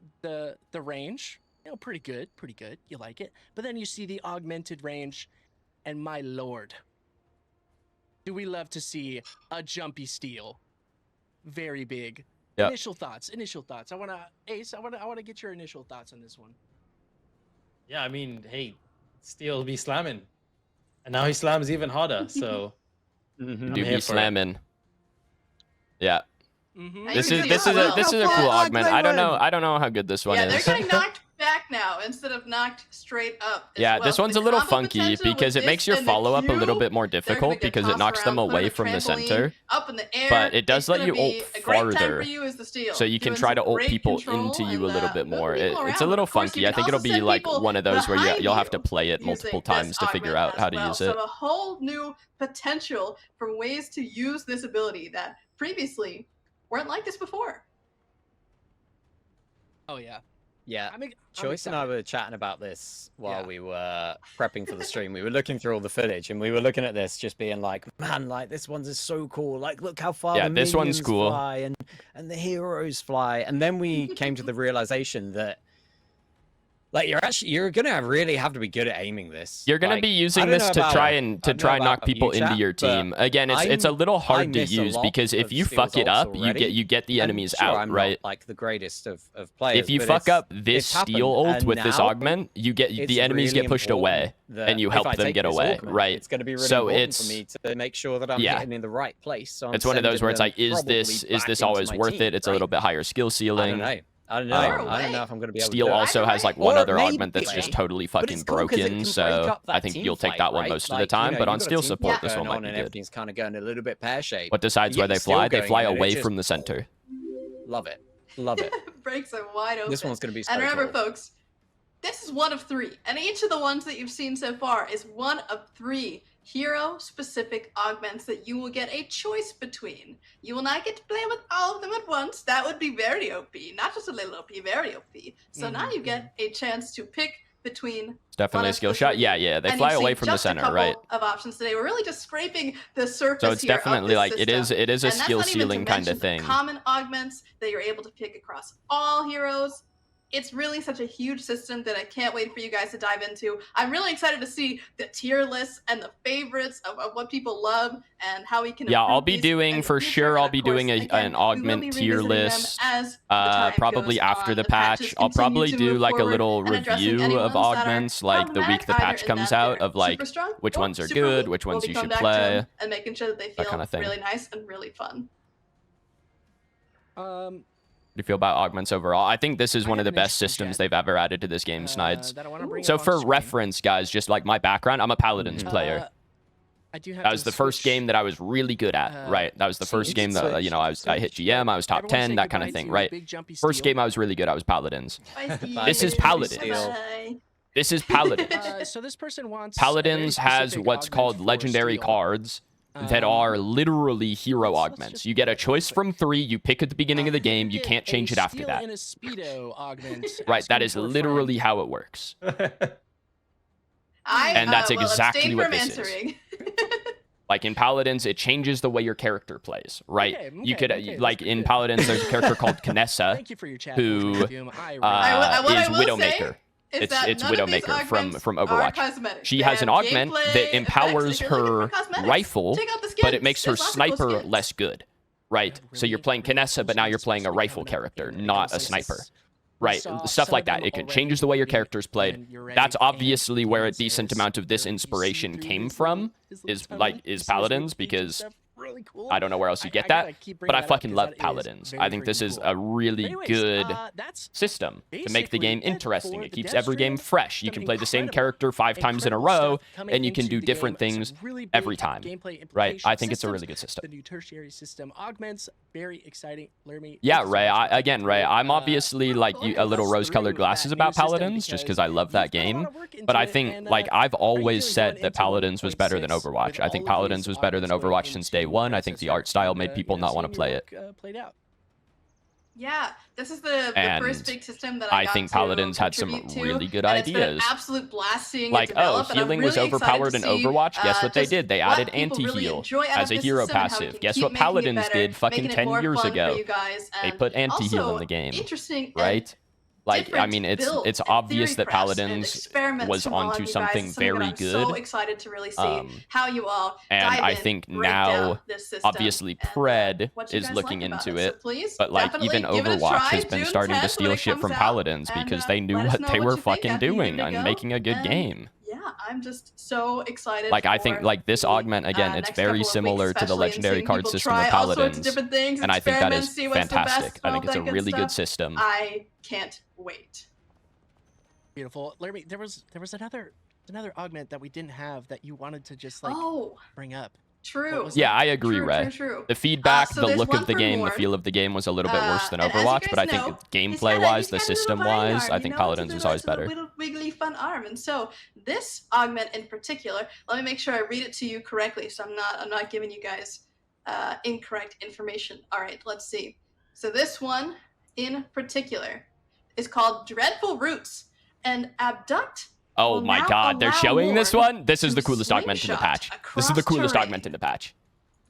range. Pretty good, pretty good. You like it. But then you see the augmented range, and my lord, do we love to see a jumpy steal? Very big. Yep. Initial thoughts. I wanna Ace. I wanna get your initial thoughts on this one. Yeah, I mean, hey, Steel be slamming, and now he slams even harder. So Mhm. I'm Do here be for it. slamming. Yeah. Mm-hmm. I This agree is with this you is as a well. this is a cool augment. I don't know how good this one Yeah, they're is. getting knocked back now instead of knocked straight up. as Yeah, well. this So one's the a little combo funky potential because with it makes this your and the follow-up a little Q, bit more they're gonna difficult get because it tossed knocks them around, put on away a from the trampoline, center. up in the air. But it does It's let gonna you be ult a great time farther. for you as the steal. So you can Doing try to some ult great people control into you a and, little bit moving more. people It's a around. little Of course, funky. you I can think it'll also be send like people one of those where behind you'll have to you play it using multiple this times to figure augment out as how to well. use So it. a whole new potential for ways to use this ability that previously weren't like this before. Oh yeah. Yeah. I'm Choice and I excited. were chatting about this while Yeah. we were prepping for the stream. We were looking through all the footage and we were looking at this, just being like, man, like this one's is so cool. Like, look how far Yeah, the this one's minions cool. fly and the heroes fly. And then we came to the realization that Like you're gonna really have to be good at aiming this. You're gonna Like, be I using don't this know to about- try I and don't know knock about people you, into chat, your but team. Again, it's a little I hard to miss a use lot because if of you Steel's fuck it ults up, already. you get the And enemies sure, out, I'm right? not, like the greatest of players. If you but fuck it's- up this it's happened, steel ult and with this now augment, you get it's the enemies really get pushed important away, that and you if help I them take get this away, augment, right? It's going to be really So important it's for me to make sure that I'm hitting in the right place. So I'm it's one of those sending where it's them like, is probably this back always into my worth team, it? It's a right? little bit higher skill I ceiling. don't know. I don't know. I don't know if I'm going to be able Steel to do it. also has like Or one other maybe, augment that's just totally but fucking it's cool 'cause it broken, can break so up that I think team you'll take fight, that one right? most of the Like, time. you know, but on you've got a steel team support, fight this one going might on be and good. everything's kind of going a little bit pear-shaped. What decides You where get they the steel fly? They going fly in and it away just- from the center. Love it. Love it. Breaks are wide open. This one's going to be so And remember, cool. folks, this is one of 3, and each of the ones that you've seen so far is one of 3 hero-specific augments that you will get a choice between. You will not get to play with all of them at once. That would be very OP, not just a little OP, very OP. So now you get a chance to pick between. It's definitely one a of skill the shot. 3. Yeah, they And fly you've away seen from the just a center, couple right? of options today. We're really just scraping the surface So it's here of definitely this like it is system. a And that's skill not even to ceiling kind of mention the thing. common augments that you're able to pick across all heroes. It's really such a huge system that I can't wait for you guys to dive into. I'm really excited to see the tier lists and the favorites of what people love and how we can. Yeah, improve I'll be these doing in the for future. sure. And I'll of be course, doing again, an we will augment be tier revisiting them list. as the time Probably goes after on, the patch. patches I'll continue probably to do move like a forward, little and addressing review any of ones that are augments, like the week the problematic, patch either in comes that out, they're of like super strong which or ones are super good, weak. which We'll ones be you coming should back to play. them and making sure that they That feel kind of thing. really nice and really fun. What do you feel about augments overall? I think this is I one of have the an best interesting systems chat. they've ever added to this game, Snides. That I wanna bring So up on for screen. reference, guys, just like my background, I'm a Paladins player. I do have That to was the first switch. game that I was really good at, right? That was the first game that I hit GM, I was top Everyone 10, say that kind of goodbye thing, to right? Big Jumpy First Steel. game I was really good at was Paladins. Bye, This is Steve. Paladins. Bye-bye. This is Paladins. So this person wants Paladins a very has specific what's augment called for legendary steel. cards that are literally hero let's augments. just You get a look choice quick. from 3, you pick at the beginning of the game, you Get can't change a it after steel that. and a speedo augment. Right, that asking is for a friend. literally how it works. And that's well, exactly abstain what from this is. answering. Like in Paladins, it changes the way your character plays, right? Okay, You could, okay, that's like pretty in good. Paladins, there's a character called Knessa, Thank you for your chat. who, Ultra Doom. what I is will say Widowmaker. is that It's none of these Widowmaker augments from are Overwatch. cosmetic. She They has an have augment gameplay that empowers effects if you're looking her for cosmetics. rifle, Check out the but it skins. makes her There's lots of cool sniper skins. less good, right? So you're playing Knessa, but now you're playing a rifle character, not a sniper. Right, stuff like that. It can change the way your character's played. That's obviously where a decent amount of this inspiration came from, is Paladins, because really cool. I don't know where else you get that, but I fucking love Paladins. I think this is a really good system to make the game interesting. It keeps every game fresh. You can play the same character 5 times in a row, and you can do different things every time. Right? I think it's a really good system. The new tertiary system augments, very exciting. Yeah, Ray. Ray, I'm obviously like a little rose-colored glasses about Paladins, just because I love that game. But I think, like, I've always said that Paladins was better than Overwatch. I think Paladins was better than Overwatch since day one. I think the art style made people not want to play it. Yeah, this is the And first big system that I got think to Paladins had some contribute to, really good and it's been an ideas. absolute blast seeing Like, it develop, and I'm healing was really excited overpowered to in see, Overwatch. Guess what they just did? They what added people really anti-heal enjoy out as of a this hero system and how we passive. can Guess keep what making it Paladins better, did fucking making it 10 more years fun for ago? you guys, They and put anti-heal in also the game, interesting and right? Like, I different mean, it's builds and obvious theory that crafts and Paladins experiments was from all of onto you guys. something It's something that very I'm good. so excited to really see how you all And dive I in, think break now, down this system, obviously, and, PRED what you is guys looking like about into it. it. So please, But like, definitely even give it a Overwatch try has been June starting to 10th when steal it shit comes from out, Paladins and, because they knew let us what know they what were you think fucking after you doing give it a and go. making a good And, game. Yeah, I'm just so excited. Like, I think, for like, this the, augment, again, it's next very couple of similar weeks, to the especially, and legendary seeing card people system try of all sorts of Paladins. different things, And I think that experiment, is see what's the best, fantastic. I all think it's a that good really good stuff. system. I can't wait. Beautiful. Laramie, there was another augment that we didn't have that you wanted to just like bring up. True. Yeah, I agree, Ray. True. The feedback, so the there's look one of the for game, the Ward. feel of the game was a little bit worse than And as you Overwatch, guys but I know, think he's got gameplay-wise, the a little system-wise, vine I arm, think you know, Paladins was always it's a better. little wiggly fun arm. And so this augment in particular, let me make sure I read it to you correctly, so I'm not giving you guys incorrect information. All right, let's see. So this one in particular is called Dreadful Roots and Abduct. Oh my god, they're showing this one? This is the coolest augment in the patch. This is the coolest augment in the patch.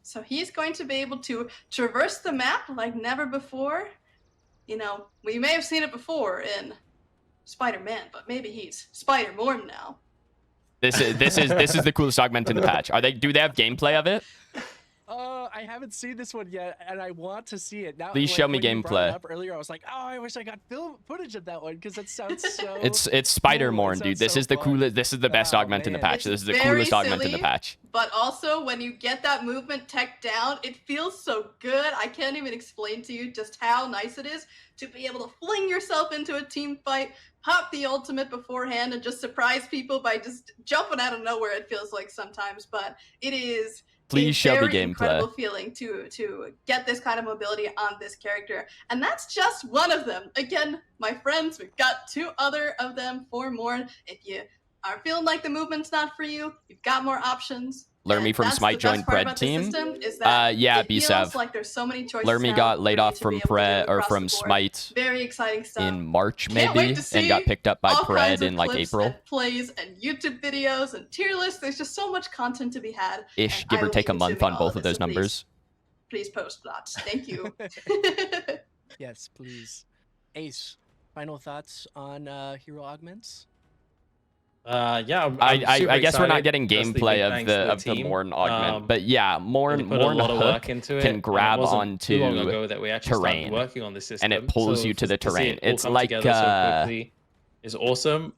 So he's going to be able to traverse the map like never before. You know, we may have seen it before in Spider-Man, but maybe he's Spider-More now. This is the coolest augment in the patch. Do they have gameplay of it? I haven't seen this one yet, and I want to see it now. Please show me when you brought it gameplay. up earlier, I was like, oh, I wish I got footage of that one because that sounds so. It's Spiderborn, dude. This is the coolest. This is the best augment in the patch. This is the coolest augment in the patch. But also, when you get that movement tech down, it feels so good. I can't even explain to you just how nice it is to be able to fling yourself into a team fight, pop the ultimate beforehand, and just surprise people by just jumping out of nowhere. It feels like sometimes, but it is. Please show me gameplay. Incredible feeling to get this kind of mobility on this character, and that's just one of them. Again, my friends, we've got 2 other of them, 4 more. If you are feeling like the movement's not for you, you've got more options. Lermy from Smite joined PRED team. Yeah, BSAV. Like there's so many choices. Lermy got laid off from PRED or from Smite. Very exciting stuff. In March maybe, and got picked up by PRED in like April. And plays and YouTube videos and tier lists. There's just so much content to be had. Ish, give or take a month on both of those numbers. Please post plots. Thank you. Yes, please. Ace, final thoughts on hero augments? Yeah, I guess we're not getting gameplay of the Morn augment, but yeah, Morn hook can grab onto terrain, working on this system, and it pulls you to the terrain. It's like is awesome.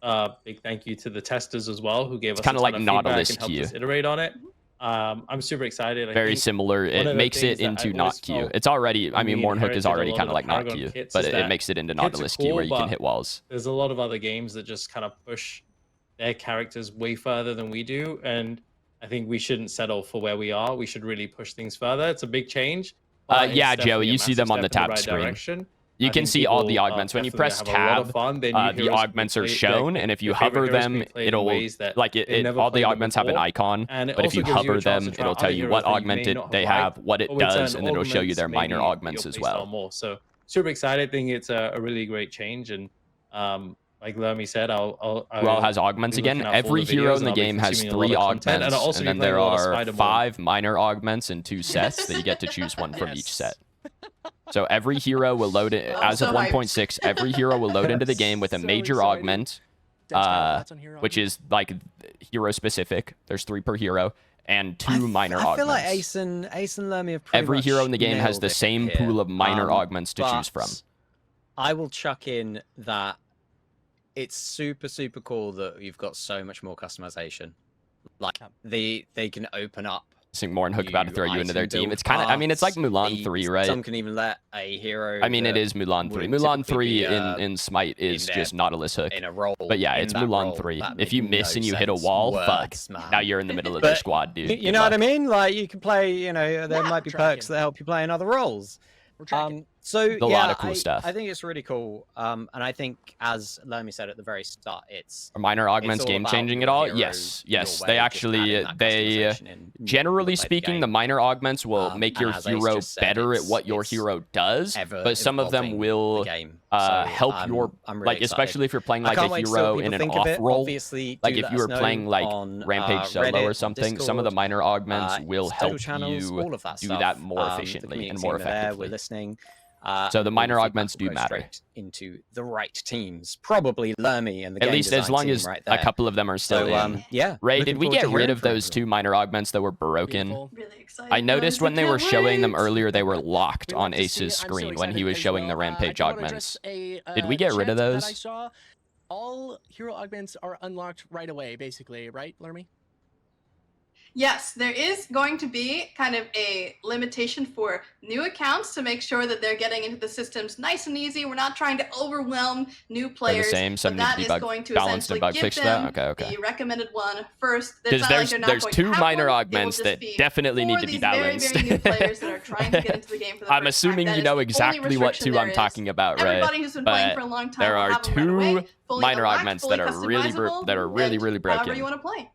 Big thank you to the testers as well who gave us kind of like Nautilus Q. Iterate on it. I'm super excited. Very similar. It makes it into not Q. It's already, I mean, Morn hook is already kind of like not Q, but it makes it into Nautilus Q where you can hit walls. There's a lot of other games that just kind of push their characters way further than we do, and I think we shouldn't settle for where we are. We should really push things further. It's a big change. Yeah, Joey, you see them on the tab screen. You can see all the augments. When you press tab, the augments are shown, and if you hover them, it'll like all the augments have an icon. But if you hover them, it'll tell you what augment they have, what it does, and then it'll show you their minor augments as well. So super excited. I think it's a really great change, and like Lermy said, I'll has augments again. Every hero in the game has 3 augments, and then there are 5 minor augments in 2 sets that you get to choose one from each set. So every hero will load it as of 1.6. Every hero will load into the game with a major augment, which is like hero specific. There's 3 per hero, and 2 minor augments. I feel like Ace and Lermy have every hero in the game has the same pool of minor augments to choose from. I will chuck in that it's super cool that you've got so much more customization. Like they can open up. I think Morn hook about to throw you into their team. It's kind of, I mean, it's like Mulan 3, right? Some can even let a hero. I mean, it is Mulan 3. Mulan 3 in Smite is just Nautilus hook. In a role. But yeah, it's Mulan 3. If you miss and you hit a wall, fuck. Now you're in the middle of their squad, dude. You know what I mean? Like you can play. You know, there might be perks that help you play in other roles. So a lot of cool stuff. I think it's really cool. And I think, as Lermy said at the very start, are minor augments game changing at all? Yes. They actually, generally speaking, the minor augments will make your hero better at what your hero does, but some of them will help your, like, especially if you're playing like a hero in an off role, like if you were playing like Rampage solo or something, some of the minor augments will help you do that more efficiently and more effectively. So the minor augments do matter. Into the right teams, probably Lermy and the at least as long as a couple of them are still in. Yeah. Ray, did we get rid of those 2 minor augments that were broken? Really excited. I noticed when they were showing them earlier, they were locked on Ace's screen when he was showing the Rampage augments. Did we get rid of those? I saw all hero augments are unlocked right away, basically, right, Lermy? Yes, there is going to be kind of a limitation for new accounts to make sure that they're getting into the systems nice and easy. We're not trying to overwhelm new players. They're the same. Some need to be balanced and bug fixed. Okay. The recommended one first. Because there's 2 minor augments that definitely need to be balanced. Very new players that are trying to get into the game for the I'm assuming you know exactly what 2 I'm talking about, right? Everybody who's been playing for a long time there are 2 minor unlocked, augments that are really broken. However you want to play.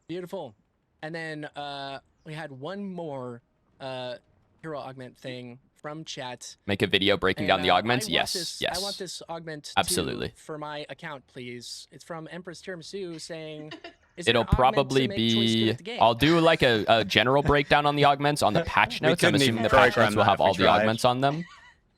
Beautiful. And then we had one more hero augment thing from chat. Make a video breaking down the augments? Yes. I want this augment absolutely for my account, please. It's from Empress Tiramisu saying... It'll probably be... I'll do like a general breakdown on the augments on the patch notes. I'm assuming the patch notes will have all the augments on them.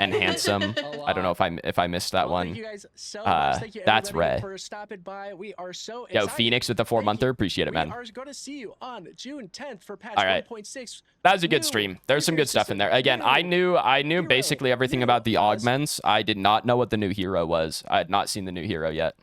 and handsome. I don't know if I missed that one. Thank you guys so much. Thank you That's everybody Ray. for stopping by. We are so Yo, excited. Phoenix with the Thank 4-monther. you. Appreciate it, man. We are going to see you on June 10th for patch All right. 1.6. That was a good New stream. There's some good stuff in there. system, Again, I knew hero, basically everything new about the class. augments. I did not know what the new hero was. I had not seen the new hero yet.